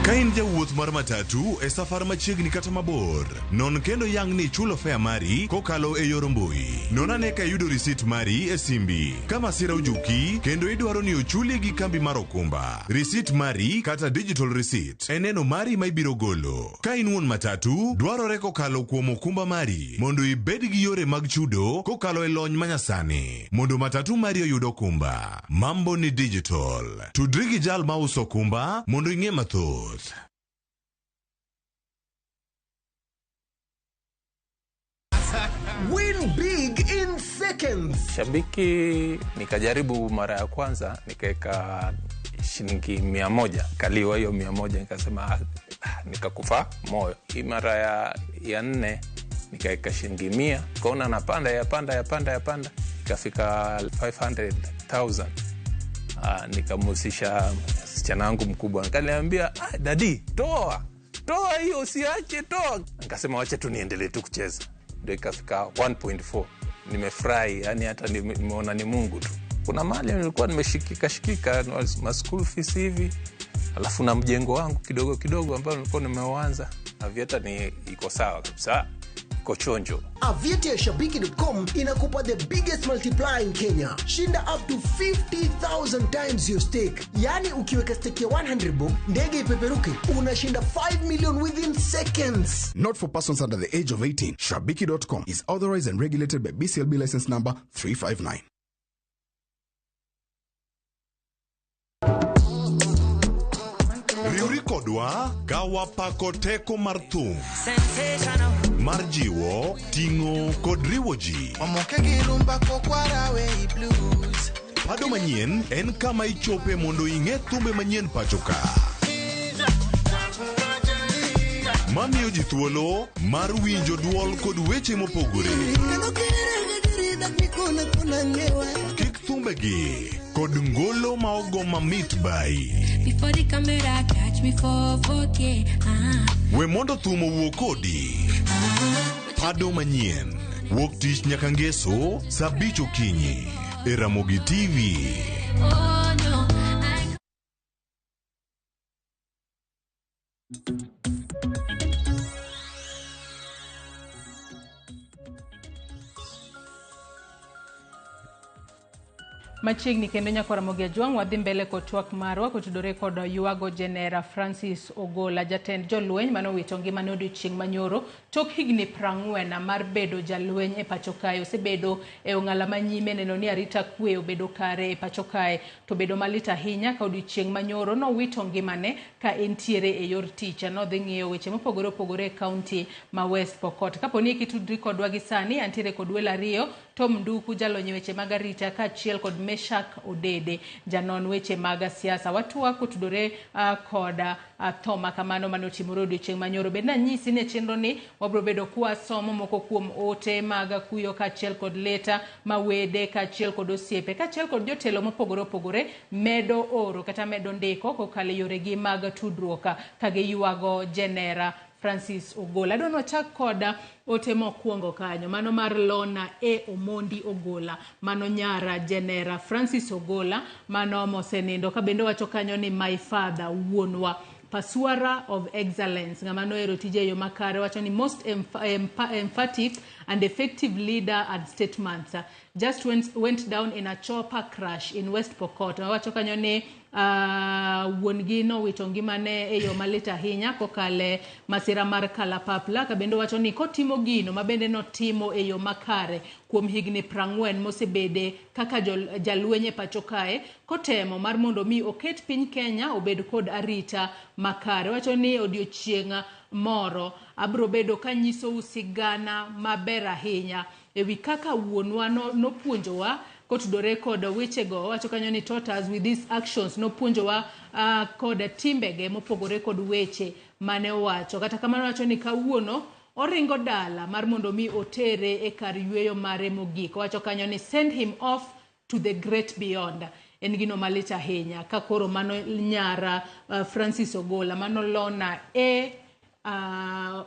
Kain jawuoth mar matatu e safar machiegni kata mabor. Non kendo yang ni chulo fare mari kokalo e yor mbui. Non ane ka yudo risit mari e simbi. Kama sira ujuki kendo idwaro ni ochuli gi kambi mar okumba. Risit mari kata digital receipt eneno mari ma ibiro golo. Kain wuon matatu dwarore kokalo kuom okumba mari mondo ibed gi yore mag chudo kokalo e lony manyasani. Mondo matatu mari oyud okumba. Mambo ni digital. Tudri gi jal ma uso okumba mondo ing'e mathoth. Win big in seconds. Shabiki nikajaribu mara ya kwanza nikaweka shilingi 100, kaliwa hiyo 100, nikasema nikakufa moyo. Hii mara ya 4 nikaweka shilingi 100, kaona napanda yapanda ikafika 500,000. Nikamusisha msichana wangu mkubwa, nikaniambia dadi, toa hiyo, usiache, toa. Nikasema wacha tu niendelee tu kucheza. Ndio ikafika 1.4. Nimefurahi, yani hata nimeona ni Mungu tu. Kuna mali nilikuwa nimeshikika ma school fees hivi, alafu na mjengo wangu kidogo ambao nilikuwa nimeuanza. Avieta ni iko sawa kabisa. Kochonjo. Avieta ya Shabiki.com inakupa the biggest multiplier in Kenya. Shinda up to 50,000 times your stake. Yani ukiweka stake ya 100 bob, ndege ipeperuke, unashinda 5 million within seconds. Not for persons under the age of 18. Shabiki.com is authorized and regulated by BCLB license number 359. Riuri kodwa gawa pako teko mar thum. Mar jiwo, ting'o kod riwo ji. Pado manyien en kama ichope mondo ing'e thumbe manyien pachoka. Mamiyo ji thuolo mar winjo duol kod weche mopogore. Kik thumbe gi kod ngolo ma ogo mamit bai. Before the camera catch me for 4K. We mondo thum owuo kodi. Pado manyien. Wuok tich nyaka ngeso, saa 5 okinyi. E Ramogi TV. Oh no. Machiegni kendo nyakwara Mogi Ajwang' wadhi mbele kod twak marwa kotudore kod yuago Genera Francis Ogola, jatend jolweny manowito ngimane odiochieng' manyoro tok higni 40 mar bedo jalweny e pacho kae. Osebedo e ong'ala manyime neno ni arita kwe obedo kare e pacho kae, to bedo malit ahinya ka odiochieng' manyoro nowito ngimane ka entiere e yor tich. Nodhi ng'iyo weche mopogore opogore e kaunti ma West Pokot. Kaponi kitudri kodwa gi sani, antiere kod welo ariyo, Tom Nduku jalony weche mag arita kaachiel kod Meshak Odede janon weche mag siasa. Watwa kotudore kod thoma kamano manotimore odiochieng' manyoro. Bedna nyisi ne chenro ni wabro bedo kwa somo moko kuom ote mag kuyo kaachiel kod leta mawede kaachiel kod osiepe kaachiel kod jotelo mopogore opogore medo oro kata medo ndiko kokalo yoregi mag tudruok ka giyuago Genera Francis Ogola. Adwano chak kod ote mokwongo kanyo, mano mar Lona E. Omondi Ogola, mano nyara Genera Francis Ogola, mano mosenindo ka bende wacho kanyo ni my father, wuonwa, Pasuara of excellence, ngamano ero tije yo makare, wacho ni most emphatic and effective leader and statesman, just went down in a chopper crash in West Pokot. Wacho kanyo ni wuongi no wito ngimane e yo malit ahinya kokale masira mar kalapapla. Ka bende wacho ni kotimo gino mabende notimo e yo makare kuom higni 40 mosebede kaka jalweny e pacho kae, kotemo mar mondo mi oket piny Kenya obed kod arita makare. Wacho ni odiochieng' moro abro bedo kanyiso usigana maber ahinya ewi kaka wuonwa nopuonjowa kotudore kod wechego. Wacho kanyo ni taught us with these actions, nopuonjowa kod timbege mopogore kod weche mane wacho. Kata kamano wacho ni kawuono oringo dala mar mondo mi otere e kar yweyo mare mogik. Wacho kanyo ni send him off to the great beyond. En gino malit ahinya ka koro mano nyara Francis Ogola, mano Lona E.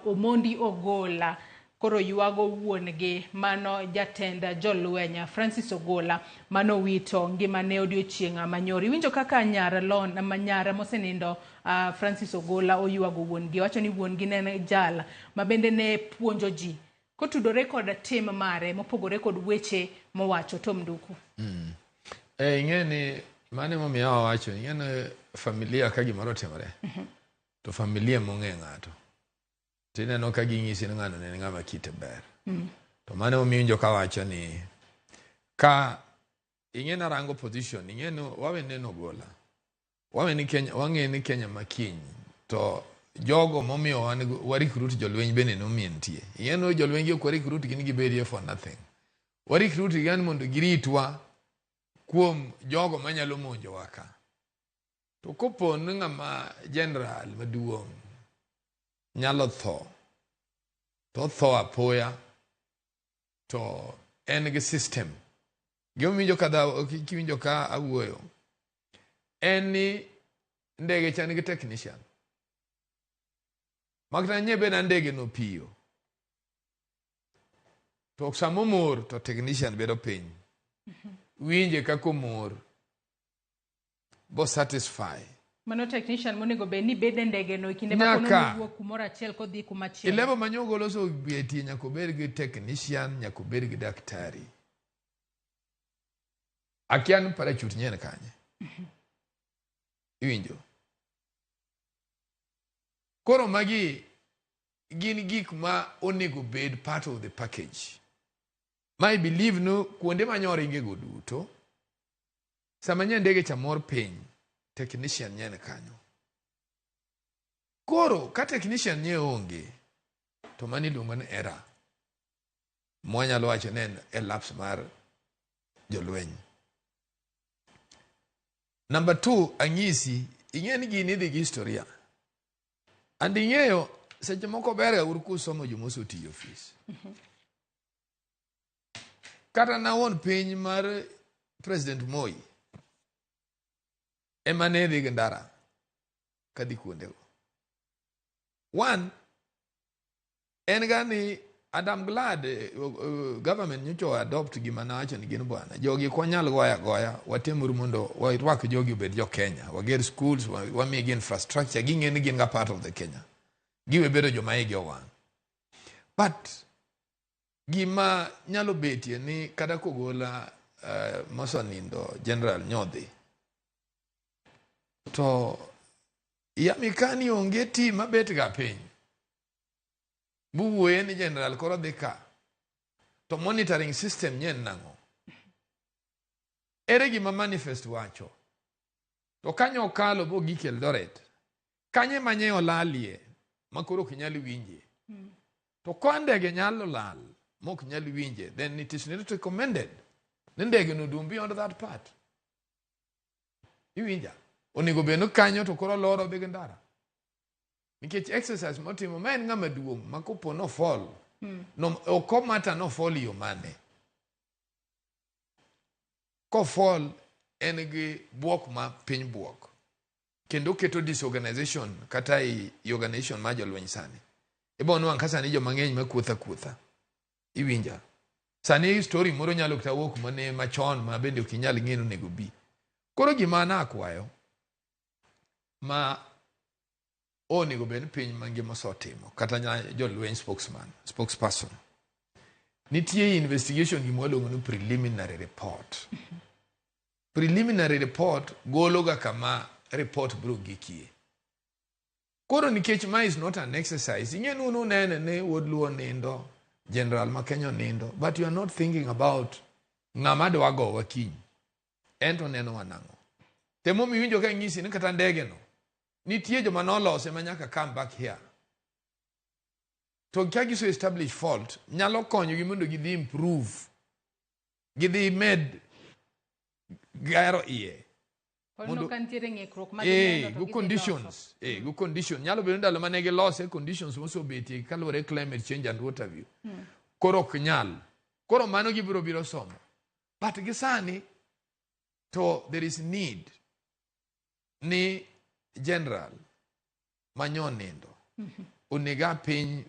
Omondi Ogola koro yuago wuongi, mano jatend jolweny Francis Ogola mano wito ngimane odiochieng' manyoro. Iwinjo kaka nyara Lona manyara mosenindo Francis Ogola oyuago wuongi. Wacho ni wuongi ne jala mabende ne puonjo ji kotudore kod tim mare mopogore kod weche mowacho. Tom Nduku. Ing'eni mane momiyo wacho ing'eni familia ka gimoro timore to familia mong'e ng'ato tineno ka ging'isi ni ng'ano ne ng'ama kite ber. To mane omiyo ka wacho ni ka ing'ena rango position, ing'eno wawe neno Ogola, wawe ni Kenya, wang'e ni Kenya makiny to jogo momiyo warikruti jolweny bende nomientie. Ing'eno jolweny ok warikruti gin gibedie for nothing. Warikruti gan mondo giritwa kuom jogo manyalo monjo waka. To kopo ni ng'ama general maduong' nyalo tho, to tho apoya, to en gi system. Gimiwinjo kiwinjo ka awuoyo en ni ndege cha nigi technician. Makta nyebe na ndege no piyo. To samo mor to technician bedo piny. Winje kako mor bo satisfy. Mano technician monego be ni bede ndege no kinde makono wuok kumora achiel kodhi kuma chielo. Ilebo manyogo loso betie nyaka bed gi technician, nyaka bed gi daktari. Akian parachute nyen kanye. Iwinjo. Koro magi gin gik ma onego bed part of the package. I believe no kuonde manyore ingego duto. Sama ndege cha mor piny, technician nyene kanyo. Koro ka technician nye onge, to mani luongo ni error. Mwanyalo wacho nen elapse mar jolweny. Number 2, ang'isi, ing'eni gini dhi gi historia. And ing'eyo, seche moko berga urku somo jomoso tiyo office. Kata na won piny mar President Moi emane dhi ndara kadi kuondego. One, en gani Adam Glad government nyocho adopt gima nawacho ni gin bwana. Jogi konyal goya watemuru mondo warwak jogi obed jo Kenya. Wager schools, wamigi infrastructure, ging'eni gin ga part of the Kenya. Giwe bedo joma igi owang'. But gima nyalo betie ni kada kogola mosonindo General Nyodhi to yamikani onge ti mabet ga piny buwe ni General koro dhi ka to monitoring system nyen nango ere gima manifest wacho to kanyo kalo bo gik Eldoret kanye manye olalie makoro kinyali winje to kondege nyalo lal mok nyali winje then it is not recommended ndege no dum beyond that part iwinja onego beno kanyo to koro loro big ndara nikech exercise motimo men ngama duong makopo no fall no okomata no fall yo mane ko fall engi buok ma piny buok kendo keto disorganization kata i organization ma jolweny sani ibonu ankasa ni jo mang'eny makuotha iwinja sani story moro nyalo kutawok mane machon ma bende ukinyal ng'eno nego bi koro gima na akwayo ma onego ben piny mangima sotimo kata jolweny spokesperson nitie investigation gimwaluongo ni preliminary report preliminary report gologa kama report bro gikie koro nikech ma is not an exercise ing'enu nene ne wodluo nindo General Makenyo nindo but you are not thinking about ng'ama dwago wakiny ento neno wanang'o temo miwinjo ka ng'isi ni kata ndege no nitie joma nolose manyaka come back here to kagiso establish fault nyalo konyo gi mondo gidhi improve gidhi med garo iye mondo kantiere ng'ikruok ma good conditions good condition nyalo bedo ndalo mane gilose conditions mosobeti kalore climate change and water view koro knyal koro mano gibiro biro somo but gisani to there is need ni General Manyonindo onega piny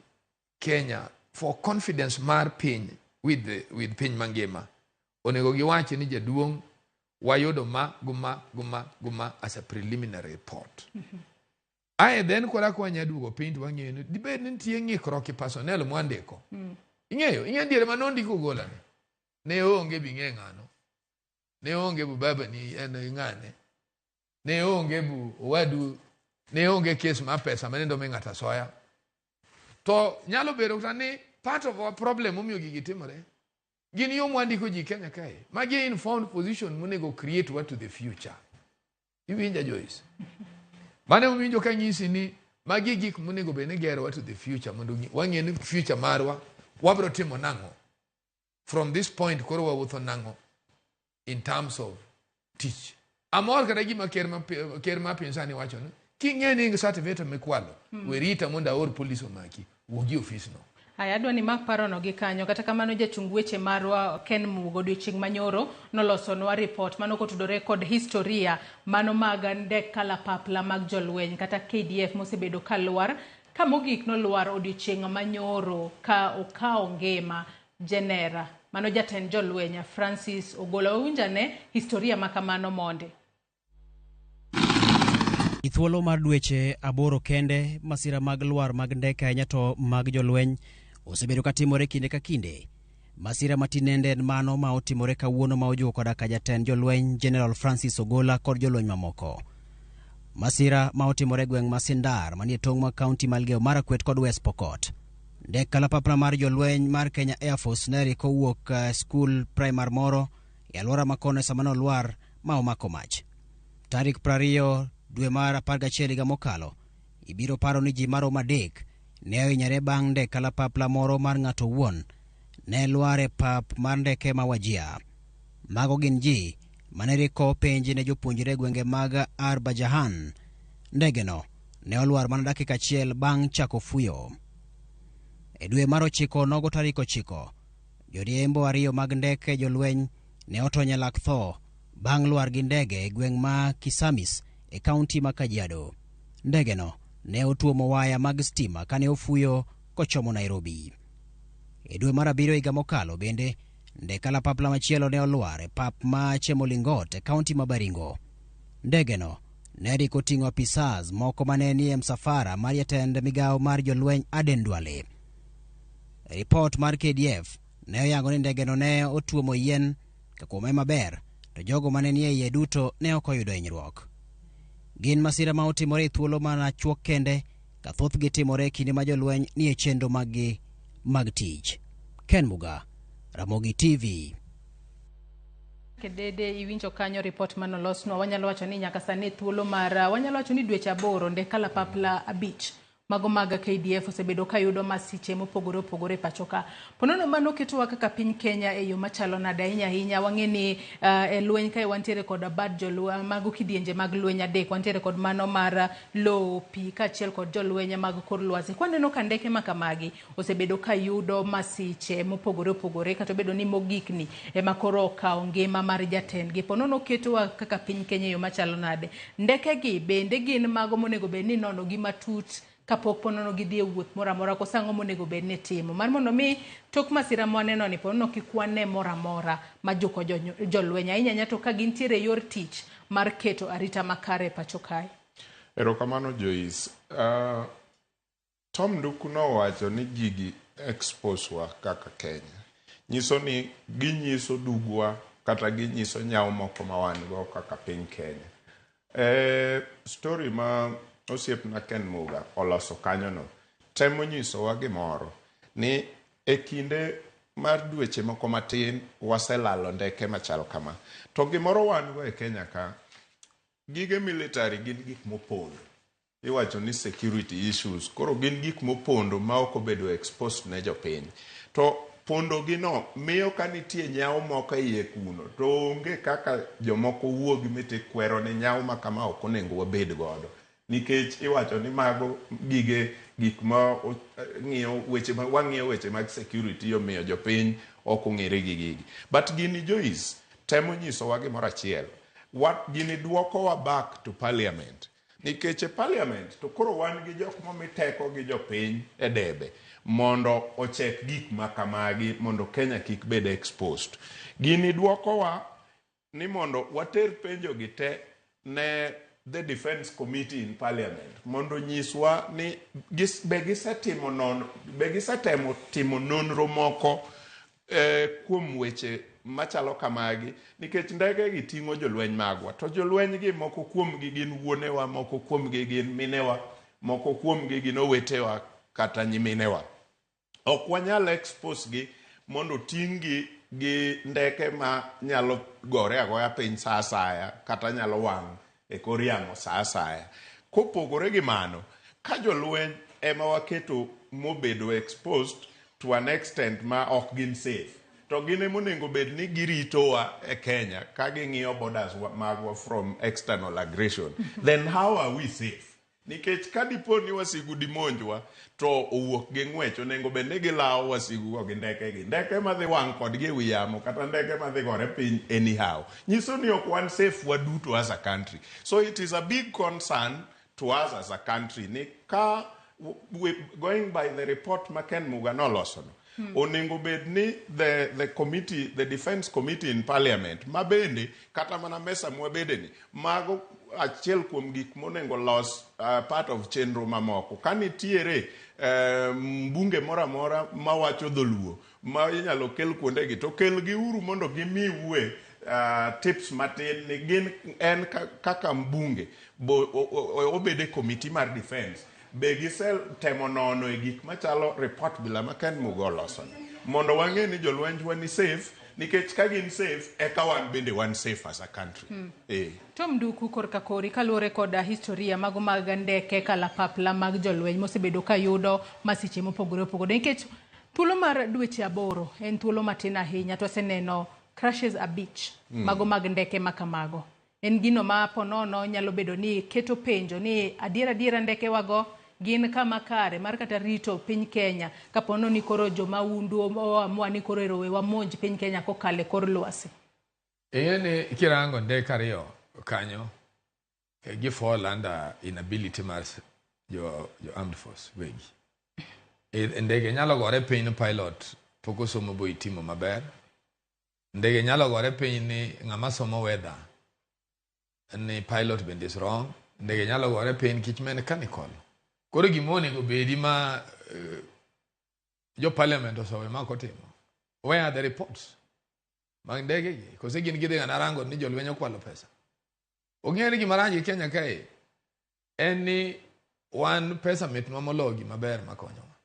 Kenya for confidence mar piny with piny mangima onego giwachi ni jaduong wayudo guma as a preliminary report aye then kora kwa nyadugo piny wang'eno dibed ni nitie ng'ikruok personnel mwandiko ing'eyo diere manondiko golane ne onge bing'e ng'ano ne onge bu baba ni en ng'ane ne onge bu wadu ne onge kes ma pesa manendo me ng'ata soya to nyalo bedo tani part of our problem omiyo gigitimore gin yo mwandiko ji Kenya kae magi informed position monego create what to the future iwinja Joyce mane uwinjo ka nyisi ni magi gik monego bene gero what to the future mondo wang'e ni future marwa wabro timo nang'o from this point koro wawuotho nang'o in terms of teach amor kata gima ker ma piny sani wacho ni king'e ni certificate mikwalo werita mondo aor police omaki wuogi office no Aya adwa ni mak parono gi kanyo kata kamano jachung weche marwa Ken Mugo odiochieng' manyoro nolosonwa report mano kotudore kod historia mano mag ndek kalapapla mag jolweny kata KDF mosebedo kalwar ka mogik nolwar odiochieng' manyoro ka okao ngima Genera mano jatend jolweny Francis Ogola winjane historia makamano monde Ithuolo mar dweche 8 kende masira mag lwar mag ndeke ahinya to mag jolweny osebedo katimore kinde ka kinde. Masira matinende mano ma otimore kawuono ma ojuo koda ka jatend jolweny General Francis Ogola kod jolweny mamoko. Masira ma otimore gweng' Masindar manie tong' ma kaunti ma Elgeyo Marakwet kod West Pokot. Ndek kalapapla mar jolweny mar Kenya Air Force neri kowuok school primary moro e alwora makono sama nolwar ma omako mach. Tarik 20 dwe mar 11 higa mokalo ibiro paro ni ji maromo 3 ne ohinyore bang' ndek kalapapla moro mar ng'ato wuon ne lwar e pap mar ndeke ma Wajir. Mago gin ji mane riko penji ne jopuonjre gwenge mag Arbajahan. Ndegeno ne olwar mana dakika 1 bang' chako fuyo. E dwe mar 9 nogo tarik 9 joriembo 2 mag ndeke jolweny ne otonye lak tho bang' lwar gi ndege e gweng' ma Kisamis e kaunti ma Kajiado. Ndegeno ne otuomo waya mag stima kane ofuyo kochomo Nairobi. E dwe mar 7 higa mokalo bende ndeke kalapapla machielo ne olwar e pap ma Chemolingot e kaunti ma Baringo. Ndegeno ne riko ting'o apisas moko mane nie msafara mar jatend migawo mar jolweny Aden Duale. Report mar KDF ne oyango ni ndegeno ne otuomo yien kakuome maber, to jogo mane nie iye duto ne ok oyudo hinyruok. Gin masira ma otimore e thuolo mana chuok kende, ka thothgi timore kinde ma jolweny ni e chenro maggi mag tich. Ken Muga, Ramogi TV. Kedede iwinjo kanyo report manolosnwa. Wanyalo wacho ni nyaka sani thuolo mar wanyalo wacho ni dweche 8 nde kalapapla 5 mago mag KDF osebedo kayudo masiche mopogore opogore pachoka. Ponono mano ketowa kaka piny Kenya e yo machalo nade ahinya wang'eni e lweny kae wantiere kod bad jolweny mago kidienje mag lweny adek. Wantiere kod mano mar lowo, pi kaachiel kod jolweny mag kor lwasi. Kwaneno ka ndeke makamagi osebedo kayudo masiche mopogore opogore kata bedo ni mogikni ema koro okawo ngima mar jatendgi. Ponono ketowa kaka piny Kenya e yo machalo nade. Ndekegi bende gin mago monego bed ni nono gi matut kapok ponono gidhi e wuoth moramora koso ang'o monego bed ni timo mar mondo mi tok masira mwaneno ni ponono kik wane moramora ma joko jolweny ahinya to ka gintiere yor tich mar keto arita makare pacho kae. Erokamano Joyce. Tom Nduku nowacho ni gigi expose wa kaka Kenya. Nyiso ni ginyiso dugwa kata ginyiso nyao moko ma wan go kaka piny Kenya. Story ma osiepna Ken Muga oloso kanyono temo nyisowa gimoro ni e kinde mar dweche moko matin waselalo ndeke machal kama. To gimoro wan go e Kenya ka gige military gin gik mopondo. Iwacho ni security issues. Koro gin gik mopondo ma ok obedo exposed ne jopiny. To pondo gino miyo ka nitie nyao moko iye kuno to onge kaka jomoko wuogi mete kwero ne nyao ma kama ok onego wabed godo. Nikech iwacho ni mago gik ma ng'iyo weche ma wang'iyo weche mag security omiyo jopiny ok ong'ere gi gigi. But gini Joyce temo nyisowa gimoro achiel. Gini duokowa back to parliament. Nikech e parliament to koro wan gi jok momi teko gi jopiny e debe mondo ochek gik makamagi mondo Kenya kik bed exposed. Gini duokowa ni mondo water penjo gi te ne the Defense Committee in Parliament mondo nyiswa ni begisetemo timo nonro moko kuom weche machalo kamagi nikech ndege gi ting'o jolweny magwa to jolweny gi moko kuom gi gin wuonewa, moko kuom gi gin minewa, moko kuom gi gin owetewa kata nyiminewa. Ok wanyal expose gi mondo ting' gi ndeke ma nyalo gore agoya piny sa asaya kata nyalo wang' e kor yamo sa asaya. Kopogore gi mano, ka jolweny ema waketo mobedo exposed to an extent ma ok gin safe, to gine monego bed ni giritowa e Kenya ka ging'iyo borders magwa from external aggression, then how are we safe? Nikech ka dipo ni wasigu dimonjwa to owuok gi ng'wech onego bed ni gilawo wasigu gi ndeke madhi wang' kodgi e wi yamo kata ndeke madhi gore piny anyhow. Nyiso ni ok wan safe waduto as a country. So it is a big concern to us as a country. Ni ka going by the report ma Ken Muga noloso no, onego bed ni the committee, the Defense Committee in Parliament ma bende kata mana mesa mwabede ni mago achiel kuom gik monengo los part of chenro mamoko. Kanitiere mbunge moramora mawacho dholuo ma inyalo kel kuondegi to kel gi uru mondo gimi uwe tips matin ni gin en kaka mbunge obede committee mar defense be gisel temo nono e gik machalo report bila ma Ken Muga oloso mondo wang'e ni jolwenjwa ni safe. Nikech ka gin safe, eka wan bende wan safe as a country. Tom Nduku korka kori kaluwore koda historia mago mag ndeke kalapapla mag jolweny mosebedo ka yudo masiche mopogore opogore. Nikech thuolo mar dweche 8 en thuolo matin ahinya to aseneno crashes 5 mago mag ndeke makamago. En gino ma ponono nyalo bedo ni keto penjo ni adiera ndeke wago gin kama kare mar kata rito piny Kenya kapono ni koro joma undu oamua ni koro erowe wamonj piny Kenya kokale kor lwasi. Ene kirango ndeke ariyo kanyo gifall under inability mar jo armed force wegi. Ndege nyalo gore piny pilot poko somo bo itimo maber. Ndege nyalo gore piny ni ng'ama somo weather ni pilot bende is wrong. Ndege nyalo gore piny kich mechanical. Koro gimone go bedi ma jo parliament osowe mako timo. Where are the reports? mag ndege gi kose gin gidhi narango ni jolweny okwalo pesa. Ong'ere gima rach gi Kenya kae en ni wan pesa mitnwa mologi maber makonyowa.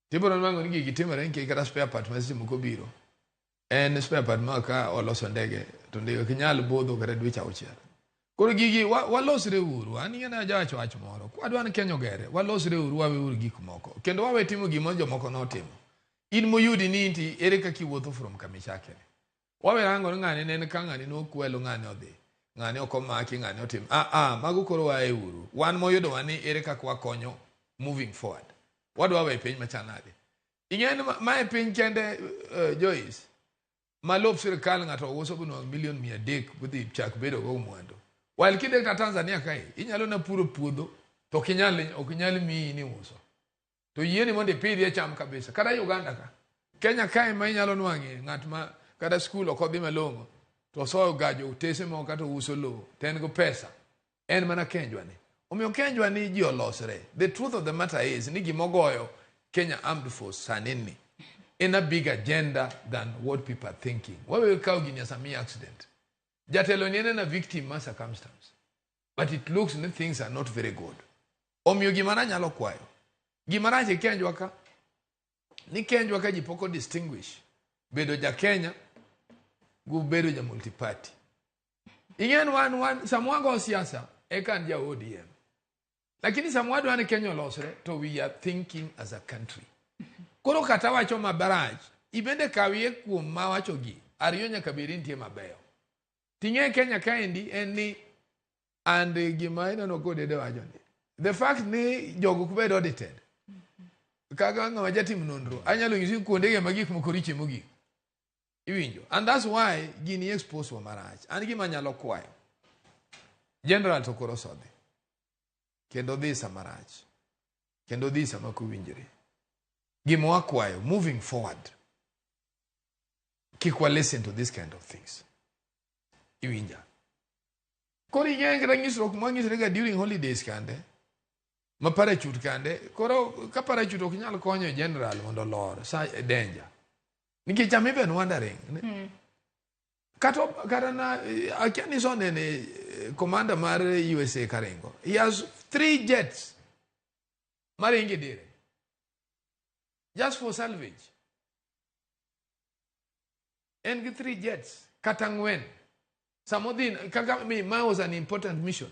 Tibiro nwango ni gigi timore nikech kata spare part ma seche moko biro en spare part ma ka oloso ndege to ndege ok nyal bodho kata dweche 6. Koro gigi walosre uru, an ing'e jawacho wach moro, kwadwa ni Kenya ogere, walosre uru wawe uru gik moko. Kendo wawe timo gima jomoko notimo. In moyudi ni inti ere kaka iwuotho from kamichakere. Wawe rango ni ng'ani ne ka ng'ani nokwelo ng'ani odhi. Ng'ani ok omaki ng'ani otim. Mago koro wae uru. Wan moyudo wani ere kaka wakonyo moving forward. Wadwa we piny machanade. Ing'e mae piny kende Joyce. Malop sirkal ng'ato uso buno milion 300 budhi chak bedo go mwandu. Wal kide ka Tanzania kae inyalo na puro puodho to ok nyal mi ni uso. To yieni mondo ipidhi cham kabisa. Kada Uganda ka. Kenya kae ma inyalo nwang'e ng'at ma kada skul ok odhi malongo to soyo gajo utese mo kata uso lo ten go pesa. En mana Kenjwa ni. Omiyo Kenjwa ni ji olosre. The truth of the matter is ni gimogoyo Kenya Armed Force sanini in a big agenda than what people are thinking. Wawe kaw gini as a mere accident. Jatelo ni na victim ma circumstance. But it looks like things are not very good. Omiyo gimana nyalo kwayo. Gimana che Kenjwa ka. Ni Kenjwa ka jipoko distinguish. Bedo ja Kenya. Gu bedo ja multiparty. Ingen one samwago siasa. Ekan ja ODM. Lakini samwadu wane Kenya losre. To we are thinking as a country. Koro kata wacho mabaraj. Ibende kawiye kuom mawacho gi. Ariyo nyaka berintie mabeyo. Tinge Kenya kaendi eni and gima ina no kode de wajoni. The fact ni jogo kubedo audited. Kaga ngama jatim nonro. Anyalo ngisi kuonde ge magik mokoriche mogi. Iwinjo. And that's why gini expose wa marach. An gima nyalo kwayo. General Tokoro Sodhi. Kendo dhi samarach. Kendo dhi samakuwinjire. Gima wakwayo moving forward. Kikwa listen to this kind of things. Iwinja. Kori yengi rangisro kumangisrega during holidays kande. Ma parachute kande. Koro ka parachute okinyal konyo general mondo lor sa danger. Nikech I'm even wondering. Kata na akiani so nene commander mar USA Karengo. He has 3 jets. Maringi dire. Just for salvage. And 3 jets. Katangwen. Samodin, Kagame was an important mission.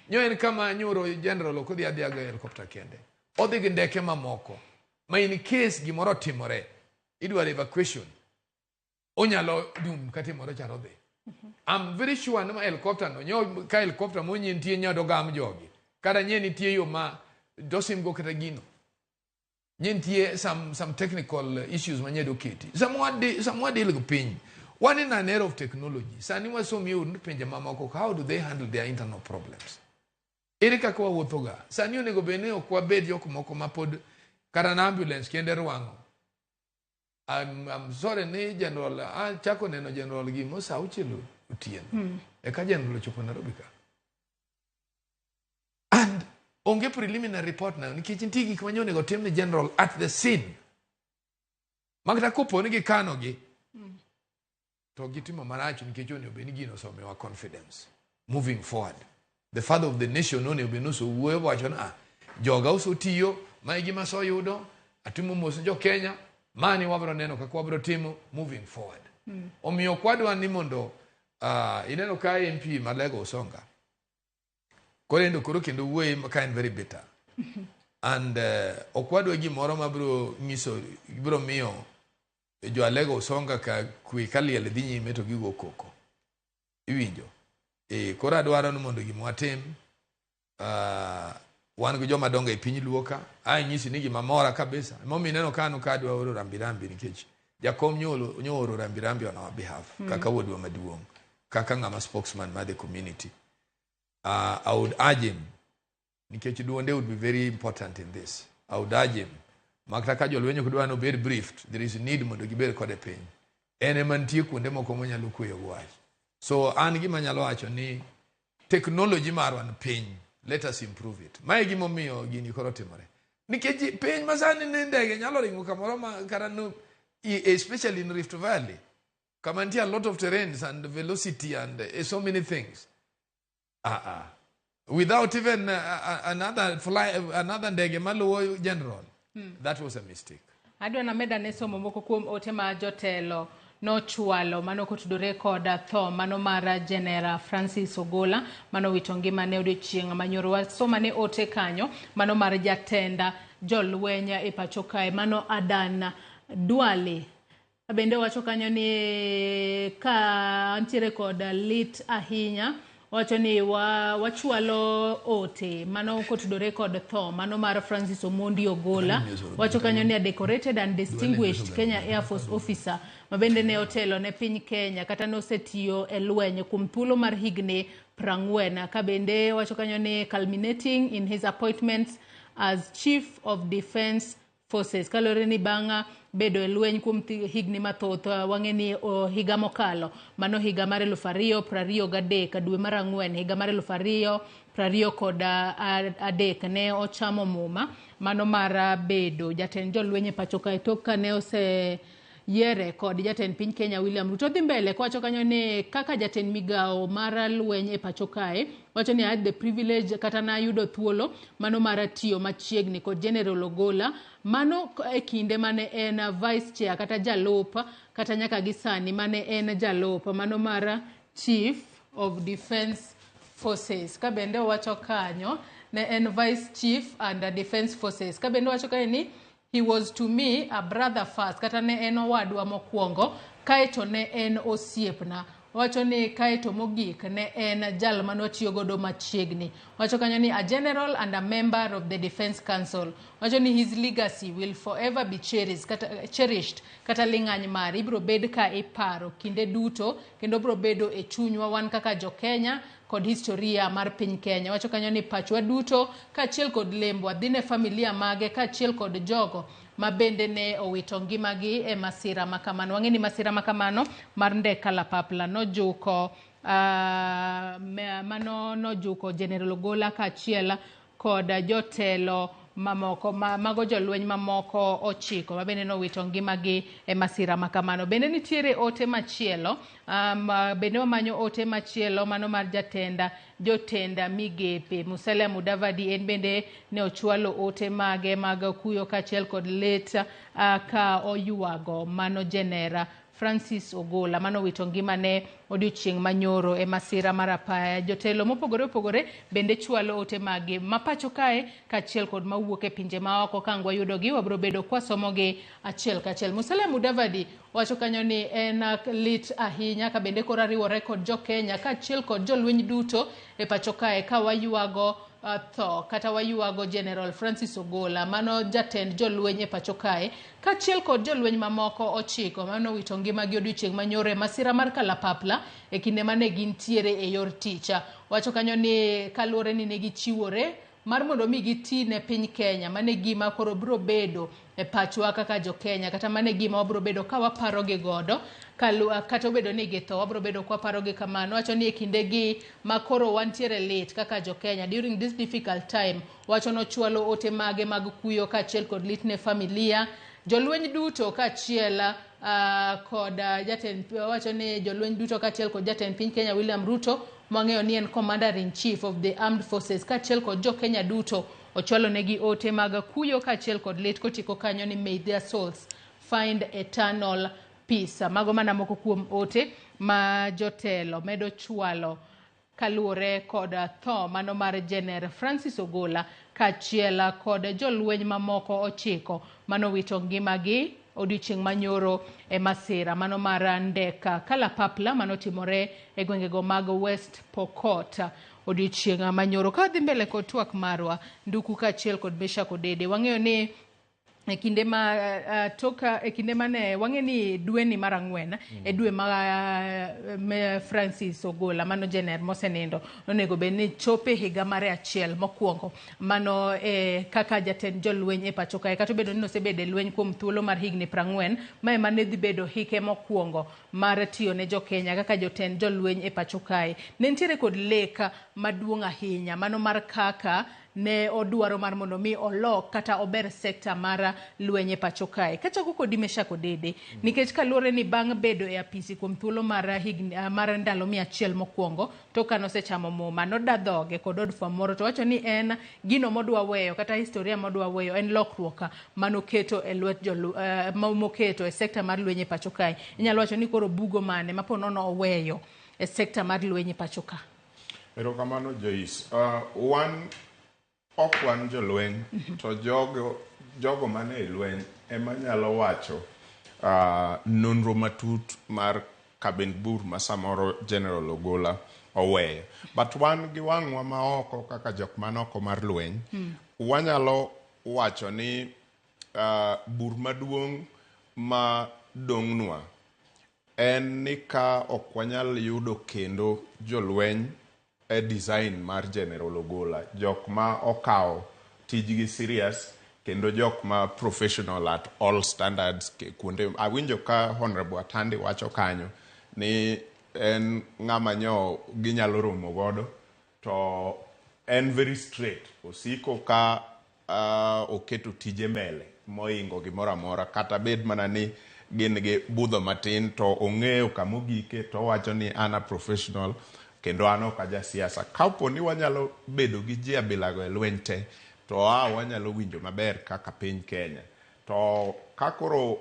Nyoen kama nyuro general okodi adiaga helicopter kende. Odhi ndeke mamoko. Ma in case gimoro timore, idwa evacuation. Onyalo dum katimore charodhi. I'm very sure na helicopter no nyo ka helicopter mo nyintie nyodo gam jogi. Kada nyeni tie yo ma dosim go kata gino. Nyintie some technical issues manyedo kiti. Somewhat deal with pin. One in an era of technology. Sani wasomi penja mamako, how do they handle their internal problems? Erika kwa wotoga. Sani onego bene okwa bed yok moko mapod karana ambulance kende ruango. I'm sorry ni general chako neno general gi mosa uchelu utien. Eka general chopo Nairobi ka. And onge preliminary report na nikech ntigi kwanyo nego tim ni general at the scene. Magda kopo ni kano gi. To gitimo maracho nikech oni obeni gino some wa confidence moving forward. The father of the nation oni obeno so wuoyo wacho na joga uso tiyo maigi maso yudo atimo mos jo Kenya mani wabro neno ka wabro timo moving forward. Omiyo kwadwa ni mondo ineno ka MP Malego Usonga korendo koro kendo wuoyo kind very bitter. And okwadwa gimoro mabro nyiso bro miyo jo Alego Usonga ka kuikali ale dhi nyime to gigo koko. Iwinjo. Koro adwaro ni mondo gimwatim wan go joma donga e piny luoka nyisi ni gima mora kabisa. Momi neno kanu kadwa oro rambirambi nikech jakom nyoro rambirambi on our behalf kaka wodwa maduong kaka ngama spokesman ma the community. I would urge him nikech duonde would be very important in this. I would urge him makaka jolwenyo kudwa no bed briefed. There is a need mondo gibed kode piny. Ene mantie kuonde moko monyalo kuyo wach. So an gima nyalo wacho ni technology marwan piny, let us improve it. Mae gimo miyo gini koro timore. Nikech piny masani ne ndege nyalo ringo kamoro ma karano especially in Rift Valley. kama nitie a lot of terrains and velocity and so many things. Without even another ndege maluwo general. That was a mistake. Adwa na meda ne somo moko kuom ote ma jotelo no chwalo mano kotudore koda tho mano mara General Francis Ogola mano wito ngimane odiochieng' manyoro. Wasoma ne ote kanyo mano mar jatenda jolwenya e pacho kae mano Adan Duale. Bende wacho kanyo ni ka antiere koda lit ahinya wacho ni wachwalo ote mano kotudore kod tho mano mar Francis Omondi Ogola. Wacho kanyo ni a decorated and distinguished Kenya Air Force officer mabende ne otelo ne piny Kenya kata no setiyo e lweny kuom thuolo mar higni 40 ka bende wacho kanyo ni culminating in his appointments as Chief of Defence Forces kalore ni banga bedo e lweny kuom higni mathoth wang'e ni higa mokalo mano higa mar 2023 dwe mar 4 higa mar 2023 ne ochamo muma mano mar bedo jatend jolweny e pacho kae tok kane ose yere kod jatend piny Kenya William Ruto. Dhi mbele kwacho kanyo ni kaka jatend migao mar lweny e pacho kae wacho ni I had the privilege kata na yudo thuolo mano mar tiyo machiegni kod General Ogola mano e kinde mane en vice chair kata jalup kata nyaka gisani mane en jalup mano mar Chief of Defence Forces. Ka bende wacho kanyo ne en Vice Chief and Defence Forces. Ka bende wacho kanyo ni he was to me a brother first kata ne en owadwa mokwongo kaeto ne en osiepna. Wacho ni kaeto mogik ne en jal mano tiyo godo machiegni. Wacho kanyo ni a general and a member of the Defence Council. Wacho ni his legacy will forever be cherished kata ling'any mare ibro bed ka iparo kinde duto kendo bro bedo e chunywa wan kaka jo Kenya kod historia mar piny Kenya. Wacho kanyo ni pachwa duto kaachiel kod lembwa dhine familia mage kaachiel kod jogo mabende ne owito ngimagi e masira makamano. Wang'e ni masira makamano mar ndek kalapapla nojuko nojuko General Ogola kaachiel kod jotelo mamoko mago jolweny mamoko 9 mabende nowito ngimagi e masira makamano. Bende nitiere ote machielo bende wamanyo ote machielo mano mar jotenda migepe Musalia Mudavadi en bende ne ochwalo ote mage mag kuyo kaachiel kod let ka oyuago mano General Francis Ogola mano wito ngimane odiochieng' manyoro e masira mar apaya. Jotelo mopogore opogore bende chwalo ote mage mapacho kae kaachiel kod mawuok e pinje maoko kangwa yudogi wabro bedo kwasomogi achiel kachiel. Musalia Mudavadi wacho kanyo ni en lit ahinya ka bende kora riwore kod jo Kenya kaachiel kod jolweny duto e pacho kae ka wayuago tho kata wayuago General Francis Ogola mano jatend jolweny e pacho kae kaachiel kod jolweny mamoko 9 mano wito ngimagi odiochieng' manyoro masira mar kalapapla e kinde mane gintiere e yor ticha. Wacho kanyo ni kaluore ni negichiwore mar mondo mi giti ne piny Kenya mane gima koro bro bedo e pachwa kaka jo Kenya kata mane gima wabro bedo ka waparo gi godo kata obedo ni githo wabro bedo kwa paro gi kamano. Wacho ni e kinde gi makoro wantiere lit kaka jo Kenya during this difficult time wacho no chwalo ote mage mag kuyo kaachiel kod lit ne familia jolweny duto kaachiel kod jatend wacho ni jolweny duto kaachiel kod jatend piny Kenya William Ruto mwang'eyo ni en Commander in Chief of the Armed Forces kaachiel kod jo Kenya duto ochwalo negi ote mag kuyo kaachiel kod lit kotiko kanyo ni may their souls find eternal peace. Mago mana moko kuom ote ma jotelo medo chwalo kaluore kod tho mano mar General Francis Ogola kaachiel kod jolweny mamoko 9 mano wito ngimagi odiochieng' manyoro e masira mano mar ndeka kalapapla mano timore e gwengego mag West Pokot odiochieng' manyoro. Ka dhi mbele kod twak marwa nduku kaachiel kod Meshack Odede wang'eyo ni e kinde ma e kinde mane wang'e ni dwe ni mar 4 e dwe ma Francis Ogola mano General mosenindo onego bed ni chope higa mare achiel mokwongo mano kaka jatend jolweny e pacho kae kata bedo ni osebedo e lweny kuom thuolo mar higni 40 ma ema ne dhi bedo hike mokwongo mar tiyo ne jo Kenya kaka jotend jolweny e pacho kae. Ne nitiere kod leka maduong' ahinya mano mar kaka ne odwaro mar mondo mi olok kata ober sekta mar lwenye pacho kae. Kachako kodi Meshak Odede, nikech kaluwore ni bang' bedo e apisi kuom thuolo mar ndalo 100 mokwongo, to kanosechamo muma nodadhoge kod od fwambo moro to wacho ni en gino modwa weyo kata historia modwa weyo en lokruok manoketo e lwet moketo e sekta mar lwenye pacho kae. Inyalo wacho ni koro bugo mane maponono oweyo e sekta mar lwenye pacho ka. Erokamano Joyce. Wan jolweny to jogo mane e lweny ema nyalo wacho nonro matut mar Kabend Bur ma samoro General Ogola oweyo. But wan gi wang'wa maoko kaka jok manoko mar lweny, wanyalo wacho ni bur maduong' ma dong'nwa en ni ka ok wanyal yudo kendo jolweny e design mar General Ogola, jok ma okawo tijgi serious kendo jok ma professional at all standards kuonde. Awinjo ka Honorable Atandi wacho kanyo ni en ng'ama nyo ginyalo romo godo, to en very straight, osiko ka oketo tije mbele moingo gimoro amora, kata bed mana ni gin gi budho matin to ong'eyo kamogike to wacho ni ana professional kendo an ok aja siasa. Kapo ni wanyalo bedo gi ji abilago e lweny te, to wanyalo winjo maber kaka piny Kenya. To kakoro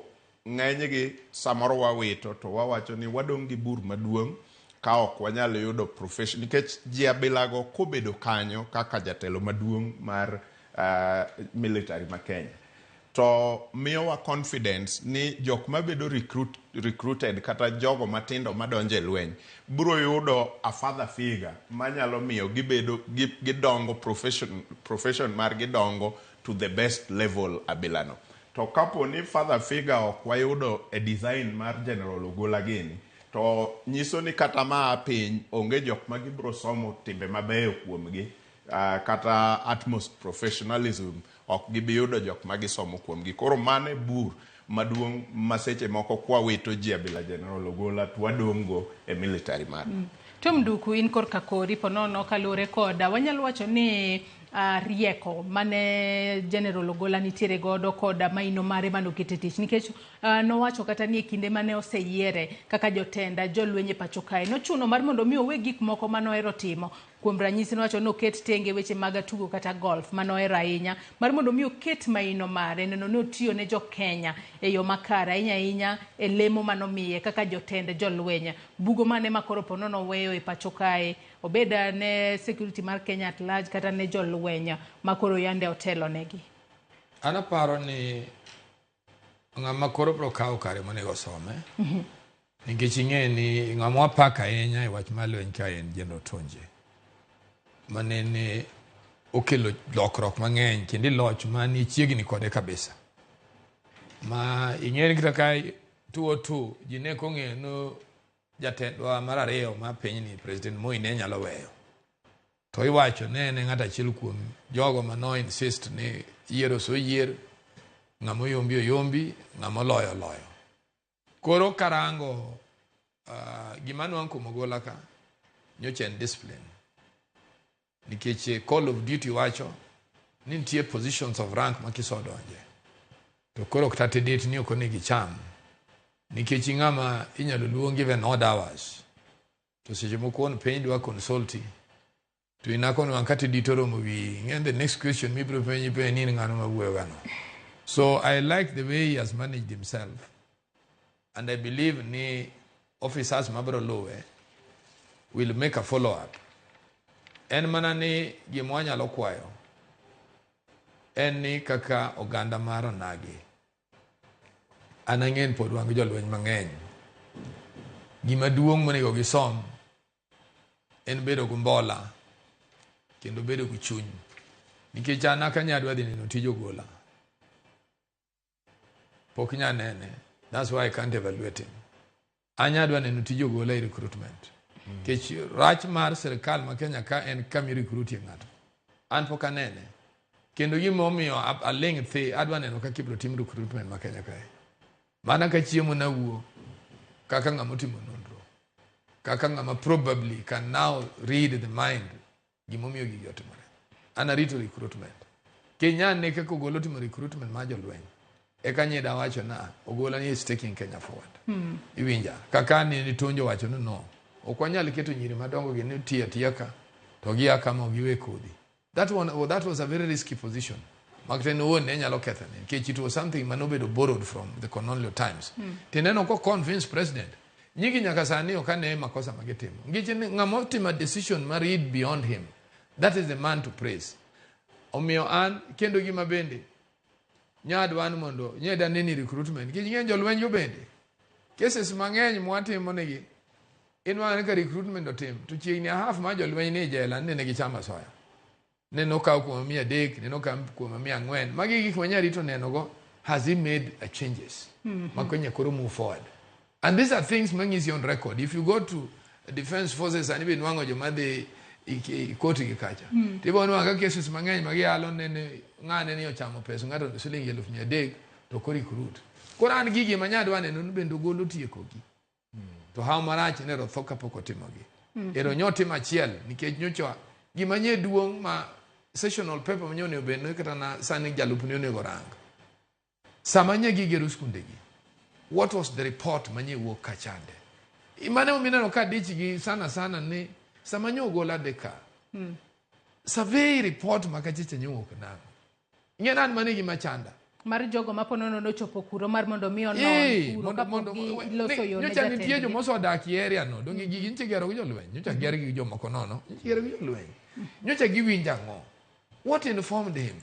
ng'enygi samoro wawito to wawacho ni wadong' gi bur maduong' ka ok wanyalo yudo profession, nikech ji abilago kobedo kanyo kaka jatelo maduong' mar military ma Kenya, to miyowa confidence ni jok mabedo recruited kata jogo matindo madonjo e lweny biro yudo a father figure manyalo miyo gidongo profession mar gidongo to the best level abilano. To kapo ni father figure ok wayudo e design mar General Ogola gini, to nyiso ni kata maa piny onge jok ma gibiro somo timbe mabeyo kuomgi, kata utmost professionalism ok gibiyudo jok ma gisomo kuomgi. Koro mane bur maduong' maseche moko kwa wito ji abila General Ogola to wadongo e military mar. Tom Duku, in korka kori ponono kalure koda wanyalo wacho ni rieko mane General Ogola nitiere godo koda maino mare manokete tich, nikech nowacho kata ni e kinde mane oseyiere kaka jotenda jolwenye pacho kae nochuno mar mondo mi owe gik moko manohero timo. Kuom ranyisi nowacho noket tenge weche mag tugo kata golf manohero ahinya mar mondo mi oket maino mare neno notiyo ne jo Kenya e yo makare ahinya e lemo manomiye kaka jotenda jolwenya. Bugo mane makoro ponono weyo e pacho kae obeda ne security mar Kenya at large kata ne jolwenya makoro yande otelo negi. Anaparo ni ng'ama koro bro kawo kare monego some, nikech ing'e ni ng'ama wapaka ahinya e wach mar lweny ka en General Tonje, manene okelo lokruok mang'eny kendo loch mani chiegni kode kabisa. Ma ing'e ni kata ka 202 ji ne kong'e no jatendwa mar ariyo ma piny ni President Moi ne nyalo weyo, to iwacho ne ng'ata achiel kuom jogo mano insist ni yiero so yier, ng'ama yombi oyombi, ng'ama loyo loyo. Koro karango gima nwang' kuom Ogola ka nyocha en discipline, nikech call of duty wacho ni nitie positions of rank ma kiso donje, to koro ktate date ni ok onegi cham, nikech ng'ama inyalo luongi even odd hours to seche moko on piny dwa consulti to inako nwang' kate dito romo wi ng'en the next question mi biro penji pe ni ng'ano mawuoyo gano. So I like the way he has managed himself, and I believe ni officers mabro luwe will make a follow up. En mana ni gima nyalo kwayo en ni kaka oganda mar onagi anang'en pod wang' jolweny mang'eny, gima duong' monego gisom en bedo gi mbola kendo bedo gi chuny, nikech an aka nyadwa dhi neno tij Ogola pok nyanene. That's why I can't evaluate him. Anyadwa neno tij Ogola e recruitment, kech rach mar serikal ma Kenya ka en kami recruit ng'ato. An pok anene kendo gima omiyo aling' thi adwa neno kaka ibiro tim recruitment ma Kenya kae. Mana ka chiemo na wuo kaka ng'ama timo nonro, kaka ng'ama probably can now read the mind gima omiyo gigi otimore. anarito recruitment. Kenya ne kako golo timo recruitment ma jolweny. E kanye da wacho na Ogola ni is taking Kenya forward. Iwinja. Kaka ni tonjo wacho no. Okwanyal keto nyiri madongo gi ni tiya ka to gi aka mo giwe kodi. That was a very risky position. Makten won ne nyalo kethane. It was something manobedo borrowed from the colonial times. Tineno ko convince president. Nyigi nyaka sani okane makosa magetimo. Ngichi ngamo tima decision ma read beyond him. That is the man to praise. Omiyo an kendo gima bende nyadwan mondo nyeda nini recruitment. Ngichi ngenjo lwenjo bende. Cases mang'eny mwatimo negi inwa ka recruitment otim to chiegni half ma jolweny ni jela ne gichama soya. Neno ka kuom 300, neno ka kuom 400. Magi gik manya rito neno go has he made a changes. Makonye koro move forward. And these are things mangisi on record. If you go to defense forces and even wango joma de koti gikacha. Tibo nwa ka cases mang'eny magi alo nene ngane ni ochamo pesa ngato shilingi 300 to ko recruit. Koran gigi manyadwa neno bendo golo tieko gi. To how marach ne rothoka poko timogi. Ero nyoti machiel nikech nyocho gimanye duong ma sessional paper manyone obeno kata na sani jalupni onego rang. Samanye gige ruskundegi. What was the report manye wuok kachande? Imane uminano ka dichi gi sana ni samanyo Ogola deka. Survey report makachiche nyuok nango. Ngenan mane gi machanda. Mar jogo maponono no chopo kuro mar mondo mi ono mondo loso yo ne jatende. Nyocha nitie jomo so daki area no. Dongi gigi nche gero gi jolweny. Nyocha gero gi jomo konono. Gero gi jolweny. Nyocha giwinja ngo. What informed him?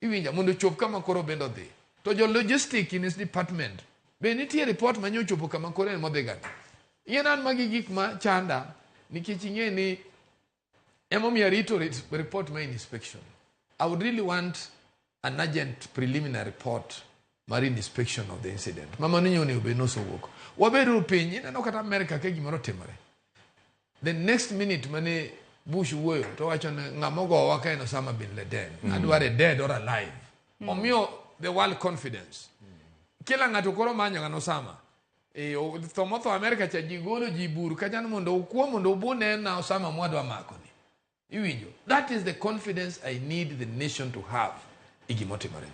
Iwinja mondo chop kama koro bendo dhi. To jo logistic in his department. Be nitie report manyo chopo kama koro en modhigan. Yenan magi gik ma chanda nikech ing'e ni emomiyo rito report my inspection. I would really want an urgent preliminary report marine inspection of the incident. Mama ninyo ne obeno so wuok. Wabedo piny ineno kata America ke gimoro timore. The next minute mane Bush wuoyo to wacho ng'amo gowa ka en Osama bin Laden. Adware dead or alive. Omiyo the world confidence. Kila ng'ato koro manyo ng'ano Osama. Thomotho America cha jigolo jiburu kajana mondo ukuo mondo ubune na Osama mwadwa makoni. Iwinjo. That is the confidence I need the nation to have. Igimotimore.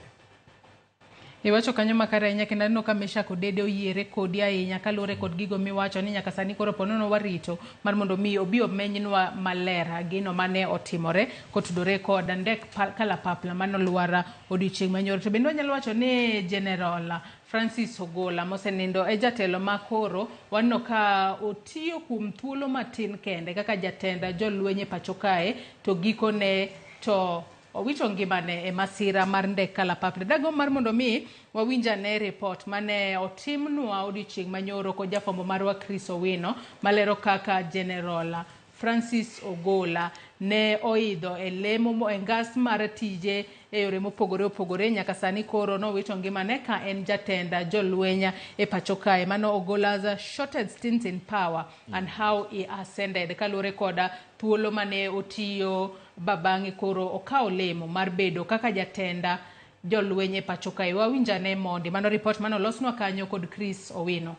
Iwacho kanyo makare ahinya kendo aneno ka Meshack Odede oyiere kodi ahinya kaluwore kod gigo miwacho ni nyaka sani koro ponono warito mar mondo mi obi omenynwa maler gino mane otimore kotudore kod ndek kalapapla manoluara odiochieng' manyoro. To bende wanyalo wacho ni General Francis Ogola mosenindo e jatelo makoro wanno ka otiyo kuom thuolo matin kende kaka jatenda jolwenye pacho kae to gikone to owito ngimane e masira mar ndek kalapapla. Dago mar mondo mi wawinja ne report mane otimnwa odiochieng' manyoro kod jafwambo marwa Chris Owino malero kaka General Francis Ogola ne oidho e lemo e ngas mar tije e yore mopogore opogore nyaka sani koro nowito ngimane ka en jatenda jolwenya e pacho kae. Mano Ogola's shortest stint in power and how he ascended kalure koda thuolo mane otiyo babange koro okawo lemo mar bedo kaka jatenda jolwenye pacho kae. Wawinjane mondi. Mano report mano losnwa kanyo kod Chris Owino.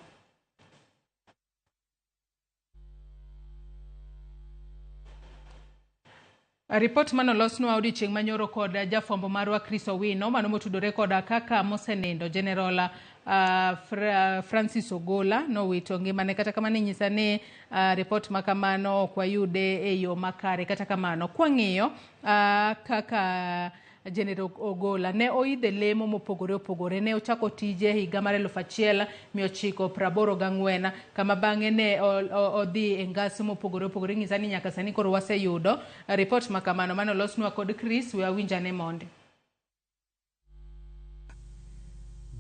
Report mano losnwa odiochieng' manyoro kod jafwambo marwa Chris Owino mano motudore koda kaka mosenindo General Francis Ogola nowito ngimane. Kata kamano inyisa ni report makamano ok wayude e yo makare. Kata kamano kwang'iyo kaka General Ogola ne oidhe lemo mopogore opogore. Ne ochako tije higa mar 1984 kama bang'e ne odhi e ngas mopogore opogore. Ng'isa ni nyaka sani koro waseyudo report makamano mano losnwa kod Chris. We awinjane mondi.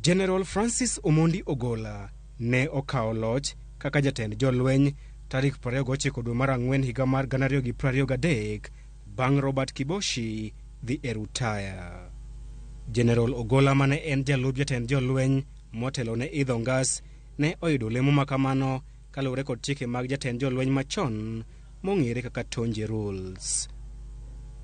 General Francis Omondi Ogola ne okawo loch kaka jatend jolweny tarik 29 dwe mar Ang'wen higa mar 2023 bang' Robert Kiboshi dhi e rutaya. General Ogola mane en jalup jatend jolweny motelo ne idho ngas ne oyudo lemo makamano kaluwore kod chike mag jatend jolweny machon mong'ere kaka Tonje Rules.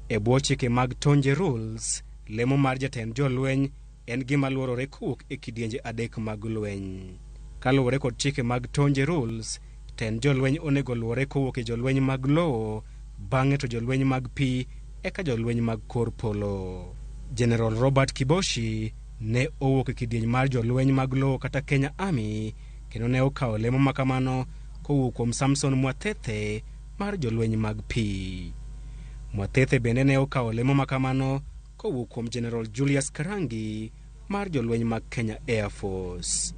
E bwo chike mag Tonje Rules, lemo mar jatend jolweny en gima luorore kowuok e kidienje 3 mag lweny. Kaluwore kod chike mag Tonje Rules, tend jolweny onego luore kowuok e jolweny mag lowo, bang'e to jolweny mag pi eka jolweny mag kor polo. General Robert Kiboshi ne owuok e kidieny mar jolweny mag lowo kata Kenya Army kendo ne okawo lemo makamano kowuok kuom Samson Mwathethe mar jolweny mag pi. Mwathethe bende ne okawo lemo makamano kowuok kuom General Julius Karangi mar jolweny mag Kenya Air Force.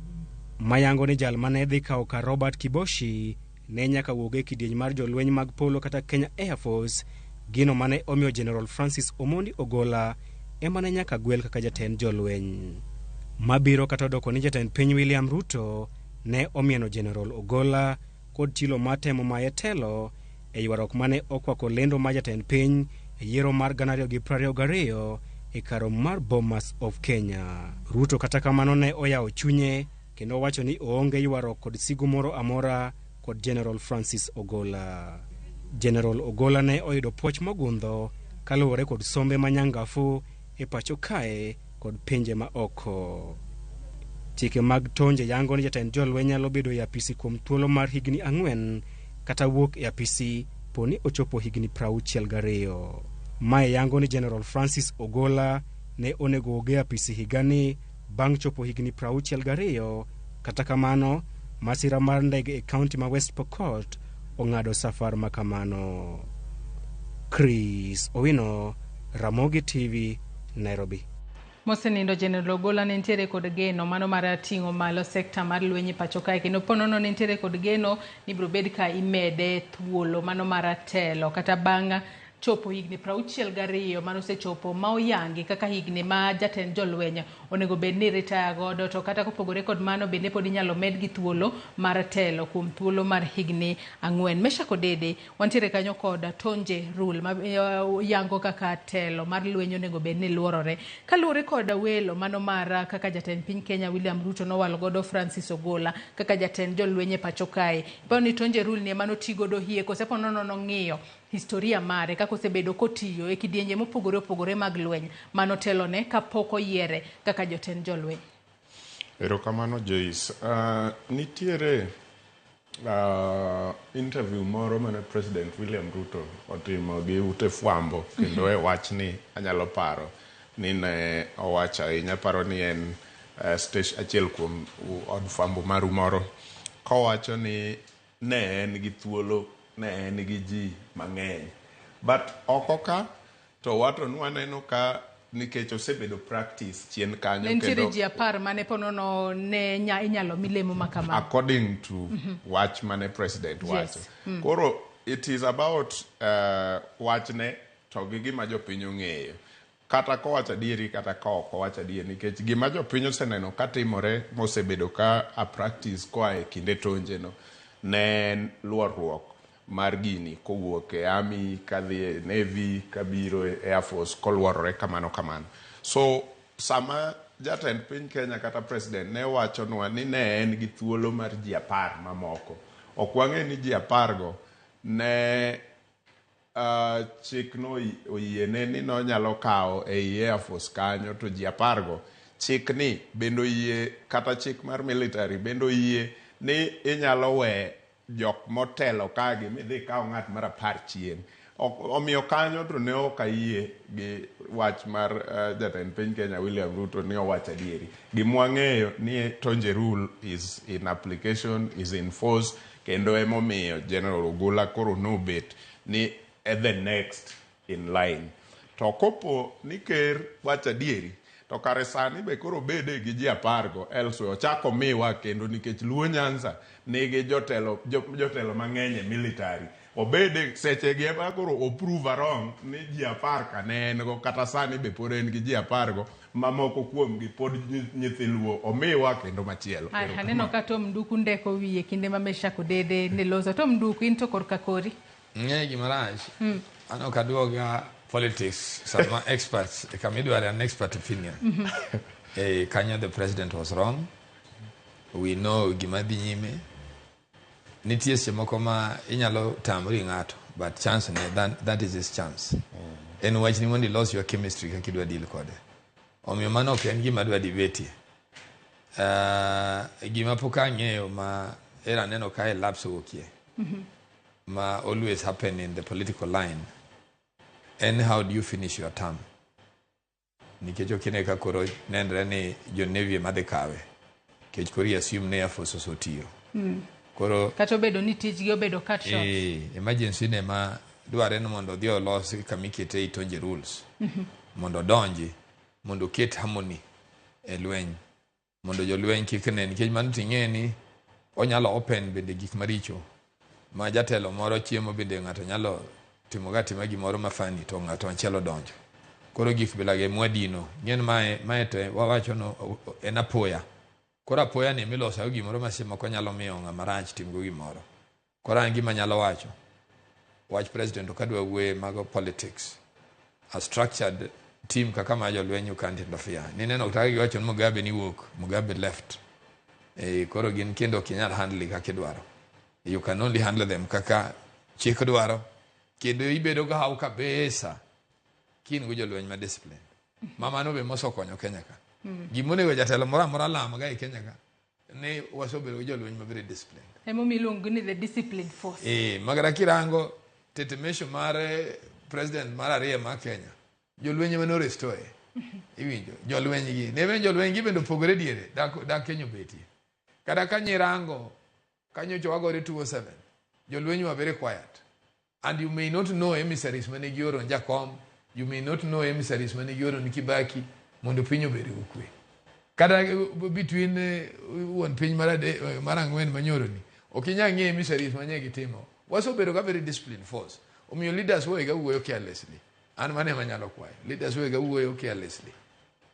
Mayango ni jal mane dhi kawo ka Robert Kiboshi ne nyaka wuoge kidieny mar jolweny mag polo kata Kenya Air Force, gino mane omiyo General Francis Omondi Ogola ema ne nyaka gwel kaka jatend jolweny. Mabiro kata doko ni jatend piny William Ruto ne omieno General Ogola kod chilo matemo maye telo e ywarok mane okwako lendo ma jatend piny e yiero mar 2022 e karo mar Bomas of Kenya. Ruto kata kamano ne oyawo chunye kendo wacho ni oonge ywarok kod sigu moro amora kod General Francis Ogola. General Ogola ne oyudo puoch mogundho kaluwore kod sombe manyangafu e pacho kae kod pinje ma oko. Chike mag tonje yango ni jatend jolweny nyalo bedo e apisi kuom thuolo mar higni 4 kata wuok e apisi poni ochopo higni 62. Mae yango ni General Francis Ogola ne onego oge apisi higani bang' chopo higni 62. Kata kamano, masira mar ndege e kaunti ma West Pokot ong'ado safar makamano. Chris Owino, Ramogi TV, Nairobi. Mosenindo General Ogola ne nitiere kod geno mano mar ting'o malo sekta mar lweny e pacho kae, kendo ponono ne nitiere kod geno ni biro bed ka imede thuolo mano mar telo kata bang' chopo higni 62 mano sechopo ma oyangi kaka higni ma jatend jolweny onego bed ni retire godo, to kata kopogore kod mano bende pod inyalo med gi thuolo mar telo kuom thuolo mar higni 4. Mesha Kodede wantiere kanyo kod Tonje Rule ma yango kaka telo mar lweny onego bed ni luorore kaluwore kod welo mano mar kaka jatend piny Kenya William Ruto nowalo godo Francis Ogola kaka jatend jolweny e pacho kae. Pao ni Tonje Rule ni mano tigodo hie kosepo nono ng'iyo historia mare kako sebedo kotiyo e kidienje mopogore opogore mag lweny mano telone kapok oyiere kaka jotend jolweny. Erokamano Joyce. Nitiere interview moro mane President William Ruto otimo gi ute fwambo kendo e wach ni anyalo paro ni ne owacho ahinya, paro ni en station achiel kuom od fwambo maru moro kowacho ni ne en gi thuolo, ne en gi ji mang'eny, but oko ka to wato nwaneno ka nikech osebedo practice chien kanyo kendo nitiere ji 10 mane ponono ne inyalo milemo makama according to watch mane president wacho. Koro it is about wachne to gi gima jopiny ong'eyo, kata kowacho adieri kata ko wacho adieri, nikech gima jopiny oseneno katimore mosebedo ka a practice koa e kinde tonje no ne luorruok mar gini kowuok e Army kadhi e Navy kabiro e Air Force koluorore kamano. So sama jatend piny Kenya kata president ne wacho nwa ni ne en gi thuolo mar ji 10 mamoko, ok wang'e ni ji 10 go ne chik no oyiene ni no nyalo kawo e Air Force kanyo, to ji 10 go chik ni bendo yie, kata chik mar military bendo yie ni inyalo we jok motelo kagi midhi kawo ng'at mar 10 chien. Omiyo kanyo to ne ok ayie gi wach mar jatend piny Kenya William Ruto ni owacho adieri. Gimwang'eyo ni Tonje Rule is in application, is in force, kendo emomiyo General Ogola koro nobet ni the next in line. To kopo ni ker wacho adieri, to kare sani be koro bede gi ji 10 go elsewhere ochako miwa kendo nikech Luo Nyanza nigi jotelo mang'eny e military, obede seche gi ema koro approve wrong ni ji 10 ka ne en go, kata sani be pod en gi ji 10 go mamoko kuom gi pod nyithi Luo omiwa kendo machielo. Aneno ka Tom Nduku ndeko wiye kinde ma Mesha Kodede ne loso. Tom Nduku in to korka kori ng'e gima rach ano kaduoga politics some experts kamidware an expert opinion. Kanya the president was wrong, we know gima dhi nyime, nitie semoko ma inyalo tamri ng'ato, but chance ne that is his chance. En wach ni mondo ilos your chemistry kaka idwa deal kode, omiyo mano ok en gima dwa debate. Gima pok ang'eyo ma era neno ka e lapse wokie ma always happen in the political line and how do you finish your term. Nikech okine ka koro nenre ni jo Navy madhi kawe. Kech kori assume ne Air Force otiyo. Koro kato bedo ni tijgi obedo cut short. Emergency ne ma dware ni mondo dhi olos kamikete itonje rules. Mondo donji, mondo ket harmony e lweny. Mondo jo lweny kik ne nikech mano ting'e ni onyalo open bende gik maricho. Ma jatelo moro chiemo bende ng'ato nyalo timo gimoro mafani to ng'ato achielo donjo. Koro gik bilage mwadino. Ng'en mae to wawacho no en apoya. Koro apoya ni miloso gimoro masimo konyalo miyo ng'ama rach timgo gimoro. Koro an gima nyalo wacho. Wach president okadwa wuoye mago politics. A structured team kaka ma jolweny you can't interfere. Nineno kutaka giwacho ni Mugabe ni woke. Mugabe left. Koro gin kendo kinyal handle kaka idwaro. You can only handle them kaka chik dwaro. Kendo ibedo ga hau kabisa. Kin go jolweny ma discipline. Mama no be moso konyo Kenya ka. Gimone go jatelo mora lama ga e Kenya ka. Ne wasobedo go jolweny ma very disciplined. Emo milongo ni the disciplined force. Magara kirango tetemesho mare president mara ariyo ma Kenya. Jolweny ma no restore. Iwinjo jolweny gi. Ne jolweny gi bendo pogore diere dak Kenya beti. Kada kanyirango kanyo chwagore 207. Jolweny were very quiet. And you may not know emissaries mane gioro Jakom. You may not know emissaries mane gioro Kibaki. Mondo pinyo bere ukwe. Kada between one piny marangwen manyoro ni. Okinya ng'e emissaries manye gitimo. Waso bero ga very disciplined force. Omiyo leaders wo ga wuoyo carelessly. An mane manyalo kwayo. Leaders wo ga wuoyo carelessly.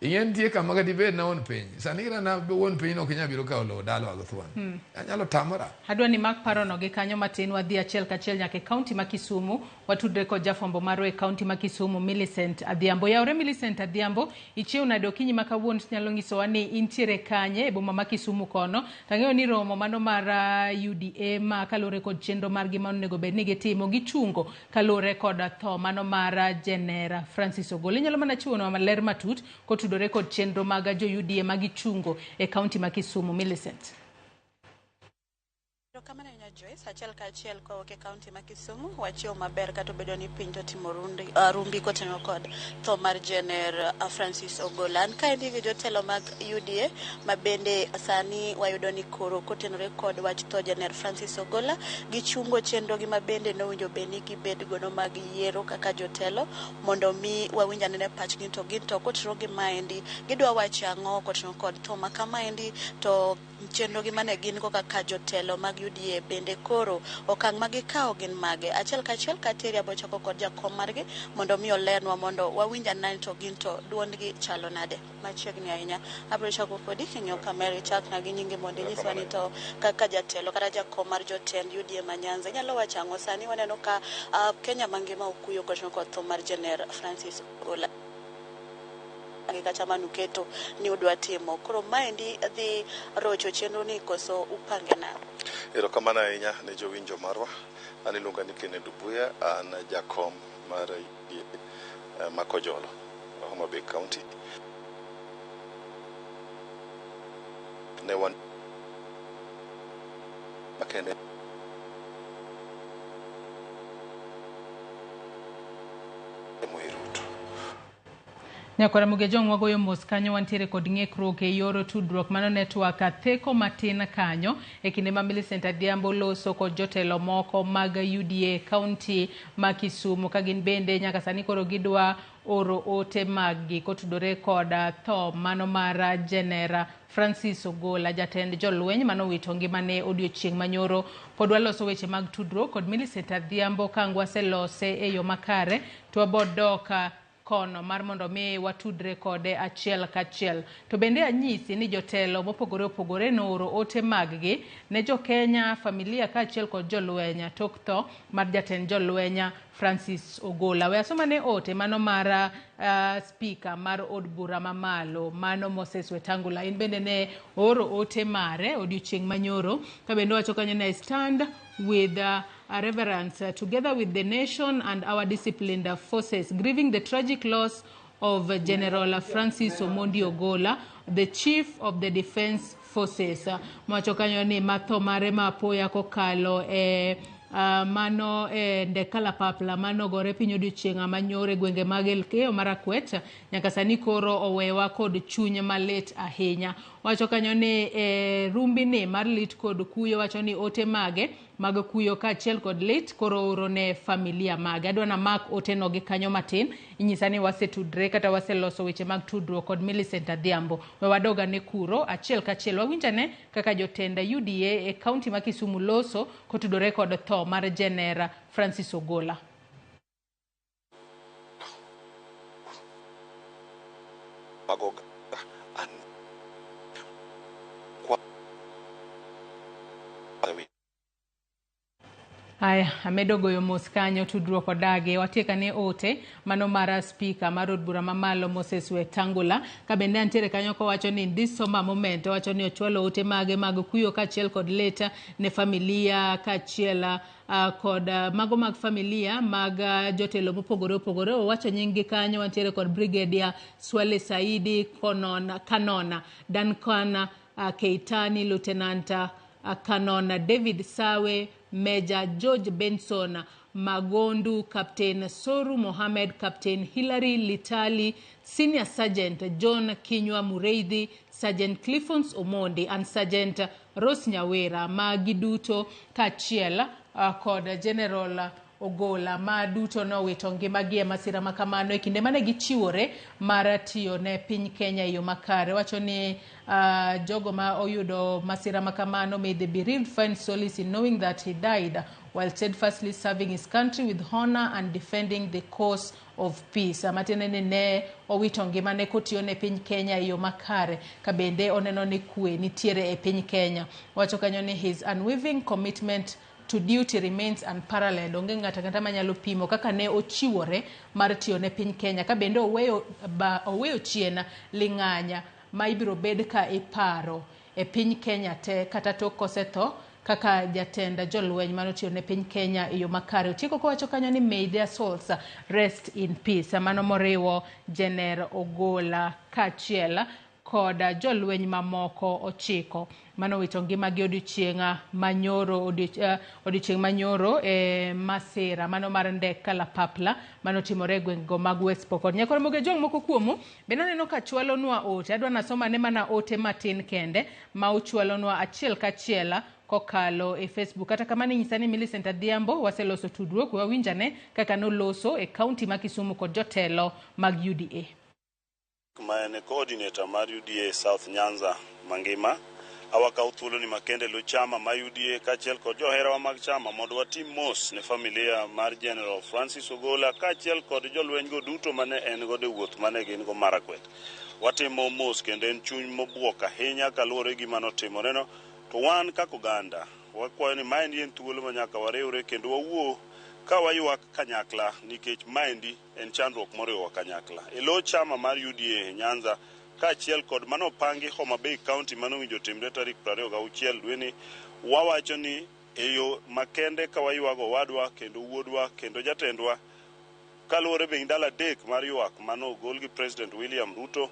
Ingen tie kama ga dibed na on piny. Sanira na on piny no kinya biro ka olo dalo agothwan. Anyalo tamara. Adwa ni mak parono gi kanyo matin wadhi achiel kachiel nyaka kaunti ma Kisumu watudre kod jafwambo marwa e kaunti ma Kisumu Millicent Adhiambo. Yaore Millicent Adhiambo, ichiew nade okinyi ma kawuono nyalo nyisowa ni intiere kanye e boma ma Kisumu kono. Tang'eyo ni romo mano mar UDA ma kalore kod chenro margi ma onego bed ni gitimo gichungo kalore kod tho mano mar Jenera Francis Ogola. Inyalo mana chiwonwa maler matut kotudore kod chenro mag jo UDA magichungo e kaunti ma Kisumu. Millicent. Kamana nya Joyce achiel ka achiel ko ke kaunti ma Kisumu wachio maber kato bedo ni piny to timo rumbi kotengo kod tho mar Jener Francis Ogola. Ka endi gi jotelo mag UDA mabende sani wayudo ni koro kotenore kod wach tho Jener Francis Ogola gichungo chenro gi mabende no winjo beni gi bed gono mag yiero kaka jotelo mondo mi wawinja ne pachgi to ginto kotro gi maendi gidwa wacho ang'o kotengo kod tho ma kamaendi to chenro gi mane gin ko kaka jotelo mag UDA bende koro okang' magikawo gin mage. Achiel ka achiel kateri abochako kod jakom margi mondo mi olenwa mondo wawinja nani to gin to duondgi chalo nade. Machiegni ahinya abrochako kodi kinyo kamera chak na gi nyinge mondo nyiswa ni to kaka jatelo kata jakom mar jotend UDA ma Nyanza nyalo wacho ang'o. Sani waneno ka Kenya mangima okuyo kod tho mar Jener Francis Ogola kata manuketo ni udwa timo. Koro maendi dhi rocho chenro ni koso upange na. Erokamano ahinya ne jowinjo marwa. An iluonga ni Kennedy Buya, an jakom mar Makojolo, Homa Bay County. Ne wan makende Nyakora Mugejong wagoyo mos kanyo wantiere kod ng'ekruok e yoro tudruok mano network atheko matin kanyo e kinde ma Millicent Adhiambo loso kod jotelo moko mag UDA kaunti ma Kisumu ka gin bende nyaka sani koro gidwa oro ote maggi kotudore kod tho mano mar Jenera Francis Ogola jatend jolweny mano wito ngimane odiochieng' manyoro. Pod waloso weche mag tudruok kod Millicent Adhiambo kangwa selose e yo makare to wabodoka kono mar mondo mi watudre kode achiel kachiel. To bende anyisi ni jotelo mopogore opogore nooro ote maggi ne jo Kenya familia ka achiel kod jolwenya tok tho mar jatend jolwenya Francis Ogola. We asoma ne ote mano mar speaker mar od bura mamalo mano Moses Wetangula. In bende ne oro ote mare odiochieng' manyoro ka bende wacho kanyo na stand with a reverence together with the nation and our disciplined forces, grieving the tragic loss of General Francis Omondi Ogola, the Chief of the Defense Forces. Mwacho kanyo ni matho mare mapoya kokalo mano Kalapapla mano gore piny odiochieng' manyore gwenge mag Elgeyo Marakwet nyaka sani koro owewa kod chuny malit ahinya. Wacho kanyo ni rumbini mar lit kod kuyo, wacho ni ote mage mag kuyo kaachiel kod lit koro oro ne familia mage. Adwa na mak ote no gi kanyo matin, inyisa ni wasetudre kata waseloso weche mag tudruok kod Millicent Adhiambo. We wadoga ne kuro achiel kachiel wawinjane kaka jotend UDA e kaunti ma Kisumu loso kotudore kod tho mar Jener Francis Ogola. Aya, amedo goyo mos kanyo tudruok odage. Watieka ne ote mano mara speaker mar od bura mamalo Moses Wetangula ka bende antiere kanyo ko wacho ni this summer moment wacho ni ochwalo ote mage mag kuyo kaachiel kod leta ne familia kaachiel kod mago mag familia mag jotelo mopogore opogore. Wacho nyingi kanyo wantiere kod Brigadier Swale Saidi, Kanona Duncan Keitani, Lieutenant Kanona David Sawe, Major George Benson Magondu, Captain Soru Mohamed, Captain Hilary Litali, Senior Sergeant John Kinywa Mureithi, Sergeant Cliffons Omondi and Sergeant Rose Nyawera magiduto kaachiel kod General Ogola ma duto no wito ngimagi e masira makamano e kinde mane gichiwore mar tiyo ne piny Kenya e yo makare. Wacho ni jogo ma oyudo masira makamano, may the bereaved find solace in knowing that he died while steadfastly serving his country with honor and defending the cause of peace. Matinene ne owito ngimane kotiyo ne piny Kenya e yo makare ka bende oneno ni kwe nitiere e piny Kenya. Wacho kanyo ni his unwavering commitment to duty remains unparalleled. Onge ng'ata ng'ata manyalo pimo kaka ne ochiwore mar tiyo ne piny Kenya ka bende oweyo chien ling'anya ma ibiro bed ka iparo e piny Kenya te kata tok kosetho kaka jatend jolweny manotiyo ne piny Kenya e yo makare. Otieko kowacho kanyo ni may their souls rest in peace. Mano moriwo Jener Ogola kaachiel kod jolweny mamoko 9 mano wito ngimagi odiochieng' manyoro e masira mano mar ndek kalapapla mano timore gweng'go mag West Pokot. Nyakoro moge jong moko kuomu bende neno ka chwalonwa ote. Adwa nasoma ne mana ote matin kende ma uchwalonwa achiel kachiel kokalo e Facebook. Kata kamano inyisa ni Millicent Adhiambo waseloso tudruok wawinjane kaka noloso e kaunti ma Kisumu kod jotelo mag UDA. Ma en coordinator mar UDA South Nyanza mangima awakaw thuolo ni makende lo chama ma UDA kaachiel kod joherawa mag chama mondo watim mos ne familia mar General Francis Ogola kaachiel kod jolweny go duto mane en go de wuoth mane gin go Marakwet. Watimo mos kendo en chuny mobuok ahinya kaluwore gi mano timoreno, to wan kaka oganda wakwayo ni maendi en thuolo ma nyaka wariwre kendo wawuo ka waywak kanyakla nikech maendi en chandruok moriwo kanyakla. Elo chama mar UDA Nyanza kaachiel kod mano pangi Homa Bay County mano winjo timre tarik 26 dwe ni, wawacho ni eyo makende ka waywago wadwa kendo wuodwa kendo jatendwa kaluwore be ndala dek mar ywak mano ogol gi President William Ruto.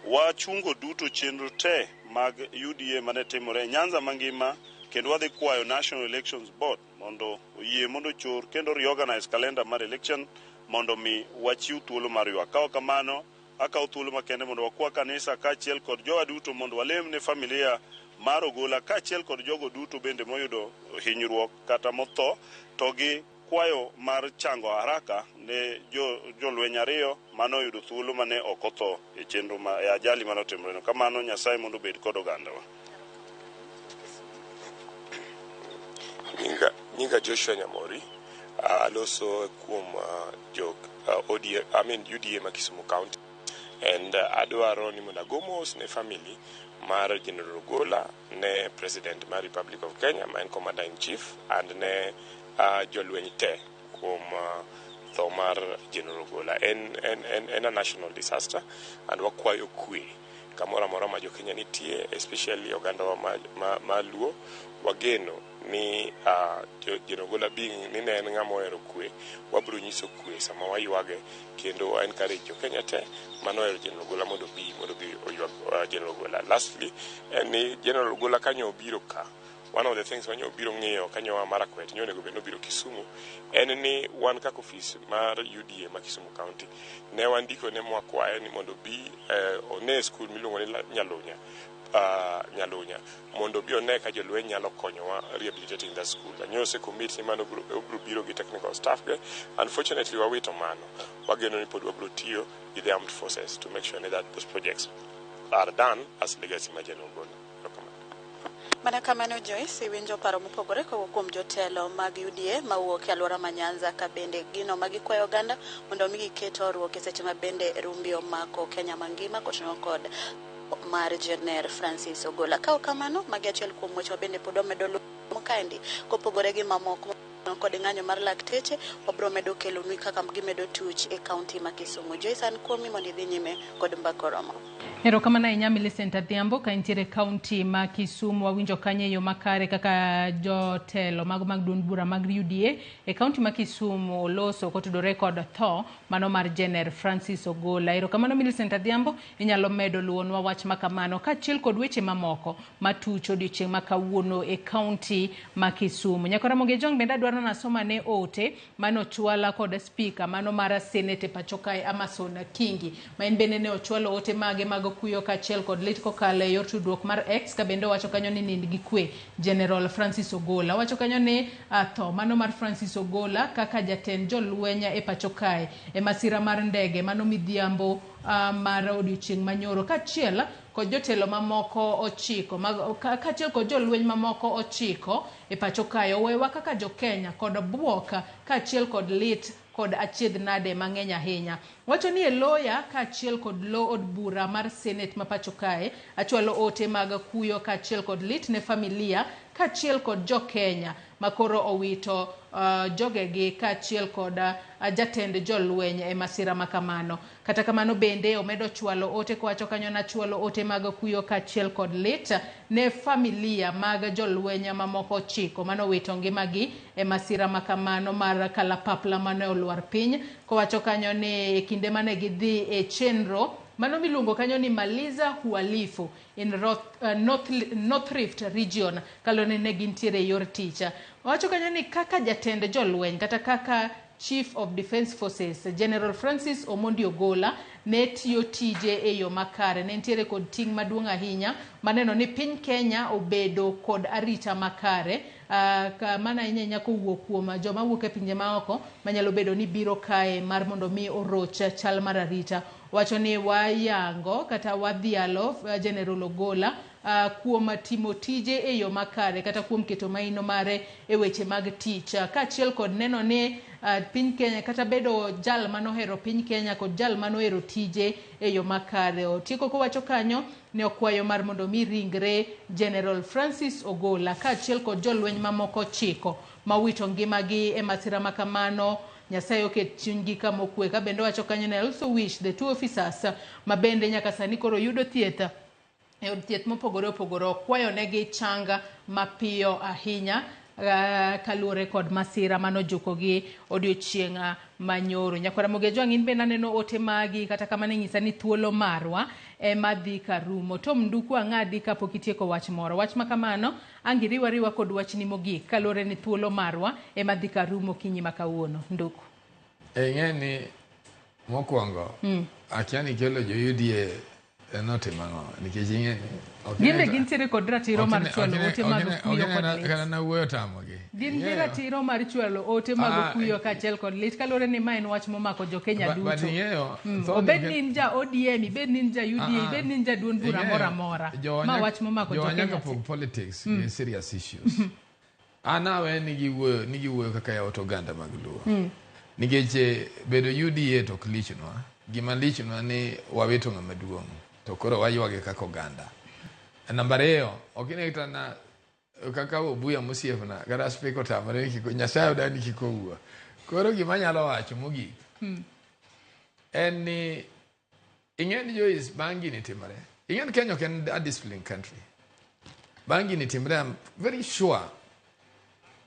Wachungo duto chenro te mag UDA mane timore Nyanza mangima kendo wadhi kwayo National Elections Board mondo oyie mondo chor kendo reorganize calendar mar election mondo mi wachiw thuolo mar ywak. Kao kamano akaw thuolo makende mondo wakwa kanisa kaachiel kod jowa duto mondo walem ne familia mar Ogola kaachiel kod jogo duto bende moyudo hinyruok kata motho, to gi kwayo mar chango haraka ne jolweny 2 mano oyudo thuolo mane ok otho e chenro ma ajali mano timore. Kamano Nyasaye mondo bed kod ogandawa. Nyinga Joshua Nyamori aloso kuom UDA ma Kisumu County, and adwaro ni mondo agomos ne family mar General Ogola, ne President mar Republic of Kenya ma en Commander in Chief, and ne jolweny te kuom tho mar General Ogola. En a national disaster and wakwayo kwe kamoro amora ma jokenya nitie, especially oganda wa ma Luo. Wageno ni General Ogola being ni ne en ng'ama ohero kwe, wabiro nyiso kwe sama waywage kendo encourage jokenya te mano ohero General Ogola mondo bi oywag General Ogola. Lastly, ni General Ogola kanyo obiro ka one of the things when you biro ng'iyo kanyo wa Marakwet nyone go beno biro Kisumu en ni wan kaka office mar UDA ma Kisumu County ne wandiko ne mwakwaye ni mondo bi one school miluongo ni Nyalunya mondo bi one ka jolweny nyalo konyowa rehabilitating the school. Anyose committee mano biro gi technical staff ge. Unfortunately wawito mano wageno ni pod wabiro tiyo with the armed forces to make sure that those projects are done as legacy ma General Ogola. Mana kamano Joyce winjo paro mopogore kuom jotelo mag UDA mawuok e alwora ma Nyanza ka bende gino magikwayo oganda mondo mi giketo ruok e seche ma bende rumbi omako Kenya mangima koting'o kod mar Jener Francis Ogola. Ka kamano magi achiel kuom weche bende pod omedo lumo kaendi kopogore gi mamoko kod ng'anyo mar lakteche obro medo kelo nwi kaka gimedo tuch e kaunti ma Kisumu. Joyce an kuomi mondo idhi nyime kod mbakoromo. Erokamano ahinya Millicent Adhiambo ka intiere kaunti ma Kisumu. Wawinjo kanyo yo makare kaka jotelo mag duond bura mag UDA e kaunti ma Kisumu loso kotudore kod tho mano mar Jener Francis Ogola. Erokamano Millicent Adhiambo, inyalo medo luonwa wach makamano kaachiel kod weche mamoko matucho odiochieng' ma kawuono e kaunti ma Kisumu. Nyakora Mogejong bende adwaro nasoma ne ote mano chwala kod speaker mano mar Senate pachoka Amason Kingi ma en bende ne ochwalo ote mage mag kuyo kaachiel kod lit kokalo e yor tudruok mar X ka bende wacho kanyo ni nind gi kwe General Francis Ogola. Wacho kanyo ni tho mano mar Francis Ogola kaka jatend jolwenya e pachokae e masira mar ndege mano midhiambo mar odiochieng' manyoro kaachiel kod jotelo mamoko ochiko kaachiel kod jolweny mamoko ochiko e pachokae owewa kaka jo-Kenya kod bwoka kaachiel kod lit kod achiedh nade mang'eny ahinya. Wacho ni e loya kaachiel kod lo od bura mar Senate ma pachokae achwalo ote mag kuyo kaachiel kod lit ne familia kaachiel kod jo-Kenya makoro owito jogegi kaachiel kod jatend jolweny e masira makamano. Kata kamano bende omedo chwalo ote kwacho kanyo na chwalo ote mag kuyo kaachiel kod lit ne familia mag jolweny mamoko chiko mano wito ngimagi e masira makamano mar kalapapla mano olwar piny kowacho kanyo ni kinde mane gidhi e chenro mano miluongo kanyo ni Maliza Uhalifu in North Rift region kalone ne gintiere yor ticha. Wacho kanyo ni kaka jatend jolweny kata kaka Chief of Defence Forces General Francis Omondi Ogola ne tiyo tije e yo makare, ne ntiere kod ting' maduong' ahinya maneno ni piny Kenya obedo kod arita makare mana inyanya kowuok kuom joma wuok e pinje maoko manyalo bedo ni biro kae mar mondo mi oroch chal mar arita. Wacho ni wayango kata wadhialo General Ogola kuom timo tije e yo makare kata kuom keto maino mare e weche mag tich kaachiel kod neno ni piny Kenya kata bedo jal manohero piny Kenya kod jal manohero tije e yo makare. Otieko kowacho kanyo ne okwayo mar mondo mi ringre General Francis Ogola kaachiel kod jolweny mamoko chiko mawito ngimagi e masira makamano. Nyasaye oket chunygi kama okwe. Ka bende wacho kanyo ne also wish the two officers ma bende nyaka sani koro yudo thieth e od thieth mopogore opogore okwayo negi changa mapiyo ahinya kaluore kod masira manojukogi odiochieng' manyoro. Nyakora Mogejong in bende aneno ote magi kata kamano nyisa ni thuolo marwa madhi karumo. Tom Nduku ang'adi kapok itieko wach moro. Wach makamano angiriwariwa kod wachni mogik kaluore ni thuolo marwa madhi karumo kinyi makawuono. Nduku ng'eni mokwongo akia ni kelo jo UDA notimang'o nikech ing'eni gin gintiere kod ratiro mar chwalo ote mag kuyo kod lit. Kana nawuoyo tamogi. Gin gi ratiro mar chwalo ote mag kuyo kaachiel kod lit kaluore ni ma en wach momako jo-Kenya duto. Obed ni in ja ODM, ibed ni in ja UDA, ibed ni in ja duond bura moro amora. Ma wach momako jo-Kenya. Nyaka pog politics in serious issues. Anawe nigi wuoyo kaka yaot oganda mag Luo. Nikech bedo UDA to ok lichnwa. Gima lichnwa ni wawito ng'ama duong'. To koro waywage kaka oganda. Namba 2, okine kitana kaka obuya mosiefna kata speko tamare kiko Nyasaye odani kiko wuo. Koro gima nyalo wacho mogik en ni ing'eni Joyce bangi ni timore. Ing'eni Kenya ok en a disciplined country. Bangi ni timore, I'm very sure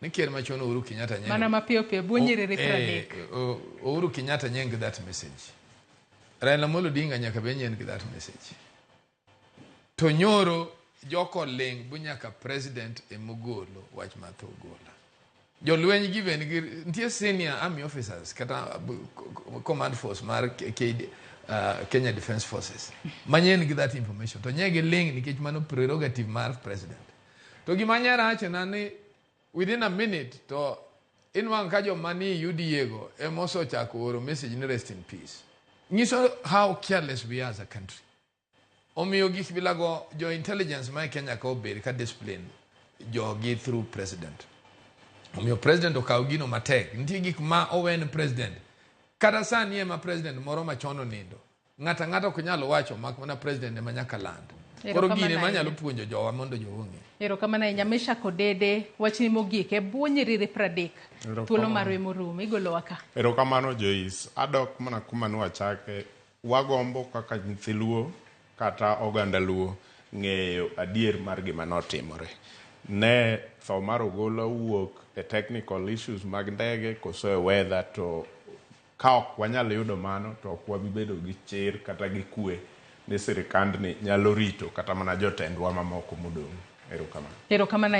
ni ker machon Uhuru Kenyatta nyeng mana mapiyo buonyerere 30 Uhuru Kenyatta nyeng that message. Raila Amolo Odinga nyaka be nyen gi that message. To nyoro joko ling bunyaka president emogolo wach matho Ogola. Jolweny given nitie senior army officers kata command force mar Kenya Defence Forces manyen gi that information to nyegi ling nikech mano prerogative mar president. To gimanyara acho nani within a minute to inwang ka jo mani UDA go emoso chako oro message ni rest in peace. Ngiso how careless we are as a country. Omiyo gik bilago jo intelligence ma Kenya ka obed ka discipline jo gi through president. Omiyo president okaw gino matek. Nitie gik ma owen president. Kata sani ema president moro machono nindo. Ngata ok nyalo wacho mak mana president ema nyaka land. Koro gine manyalo puonjo jowa mondo joonge. Erokamano ahinya Meshak Odede wachni mogik e bwo nyiriri 30 thuolo marwe morumo igolo waka. Erokamano Joyce, adok mana kuma nwachake wagombo kaka nyithi Luo kata oganda Luo ng'eyo adier mar gima notimore. Ne tho mar Ogola wuok e technical issues mag ndege koso e weather to ka ok wanyalo yudo mano to ok wabibedo gi chir kata gi kwe ni sirikandni nyalo rito kata mana jotendwa mamoko modong'. Erokamano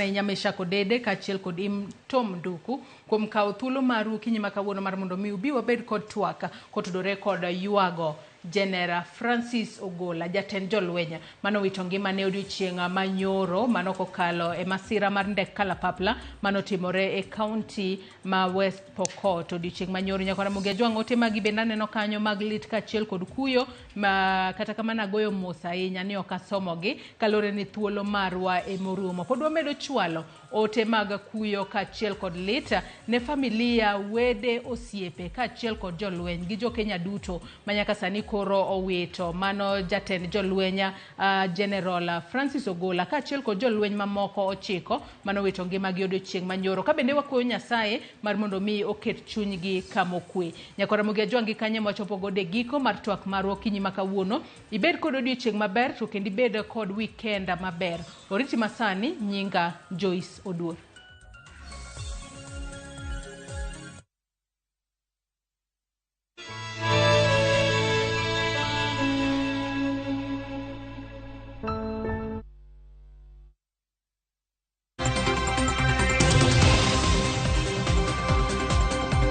ahinya Meshak Odede kaachiel kod Tom Nduku kuom kawo thuolo maru kinyi ma kawuono mar mondo mi ubi wabed kod twaka kotudore kod yuago General Francis Ogola, jatend jolweny manowito ngimane odiochieng' manyoro manokokalo e masira mar ndek kalapapla manotimore e kaunti ma West Pokot odiochieng' manyoro. Nyakwana Mugia Jwang' ote magi bende aneno kanyo mag lit kaachiel kod kuyo ma kata kamano agoyo mos ahinya ni ok asomogi kalore ni thuolo marwa e morumo. Pod wamedo chwalo ote mag kuyo kaachiel kod lit ne familia, wede, osiepe kaachiel kod jolweny gi jo Kenya duto manyaka sani koro owito mano jatend jolwenya General Francis Ogola kaachiel kod jolweny mamoko 9 manowito ngimagi odiochieng' manyoro. Ka bende wakoyo Nyasaye mar mondo mi oket chunygi kamokwe. Nyakora Mugia Jwang' gi kanye wachopo gode giko mar twak marwa kinyi ma kawuono. Ibed kod odiochieng' maber to kendo ibed kod weekend maber. Oriti masani nyinga Joyce Oduor.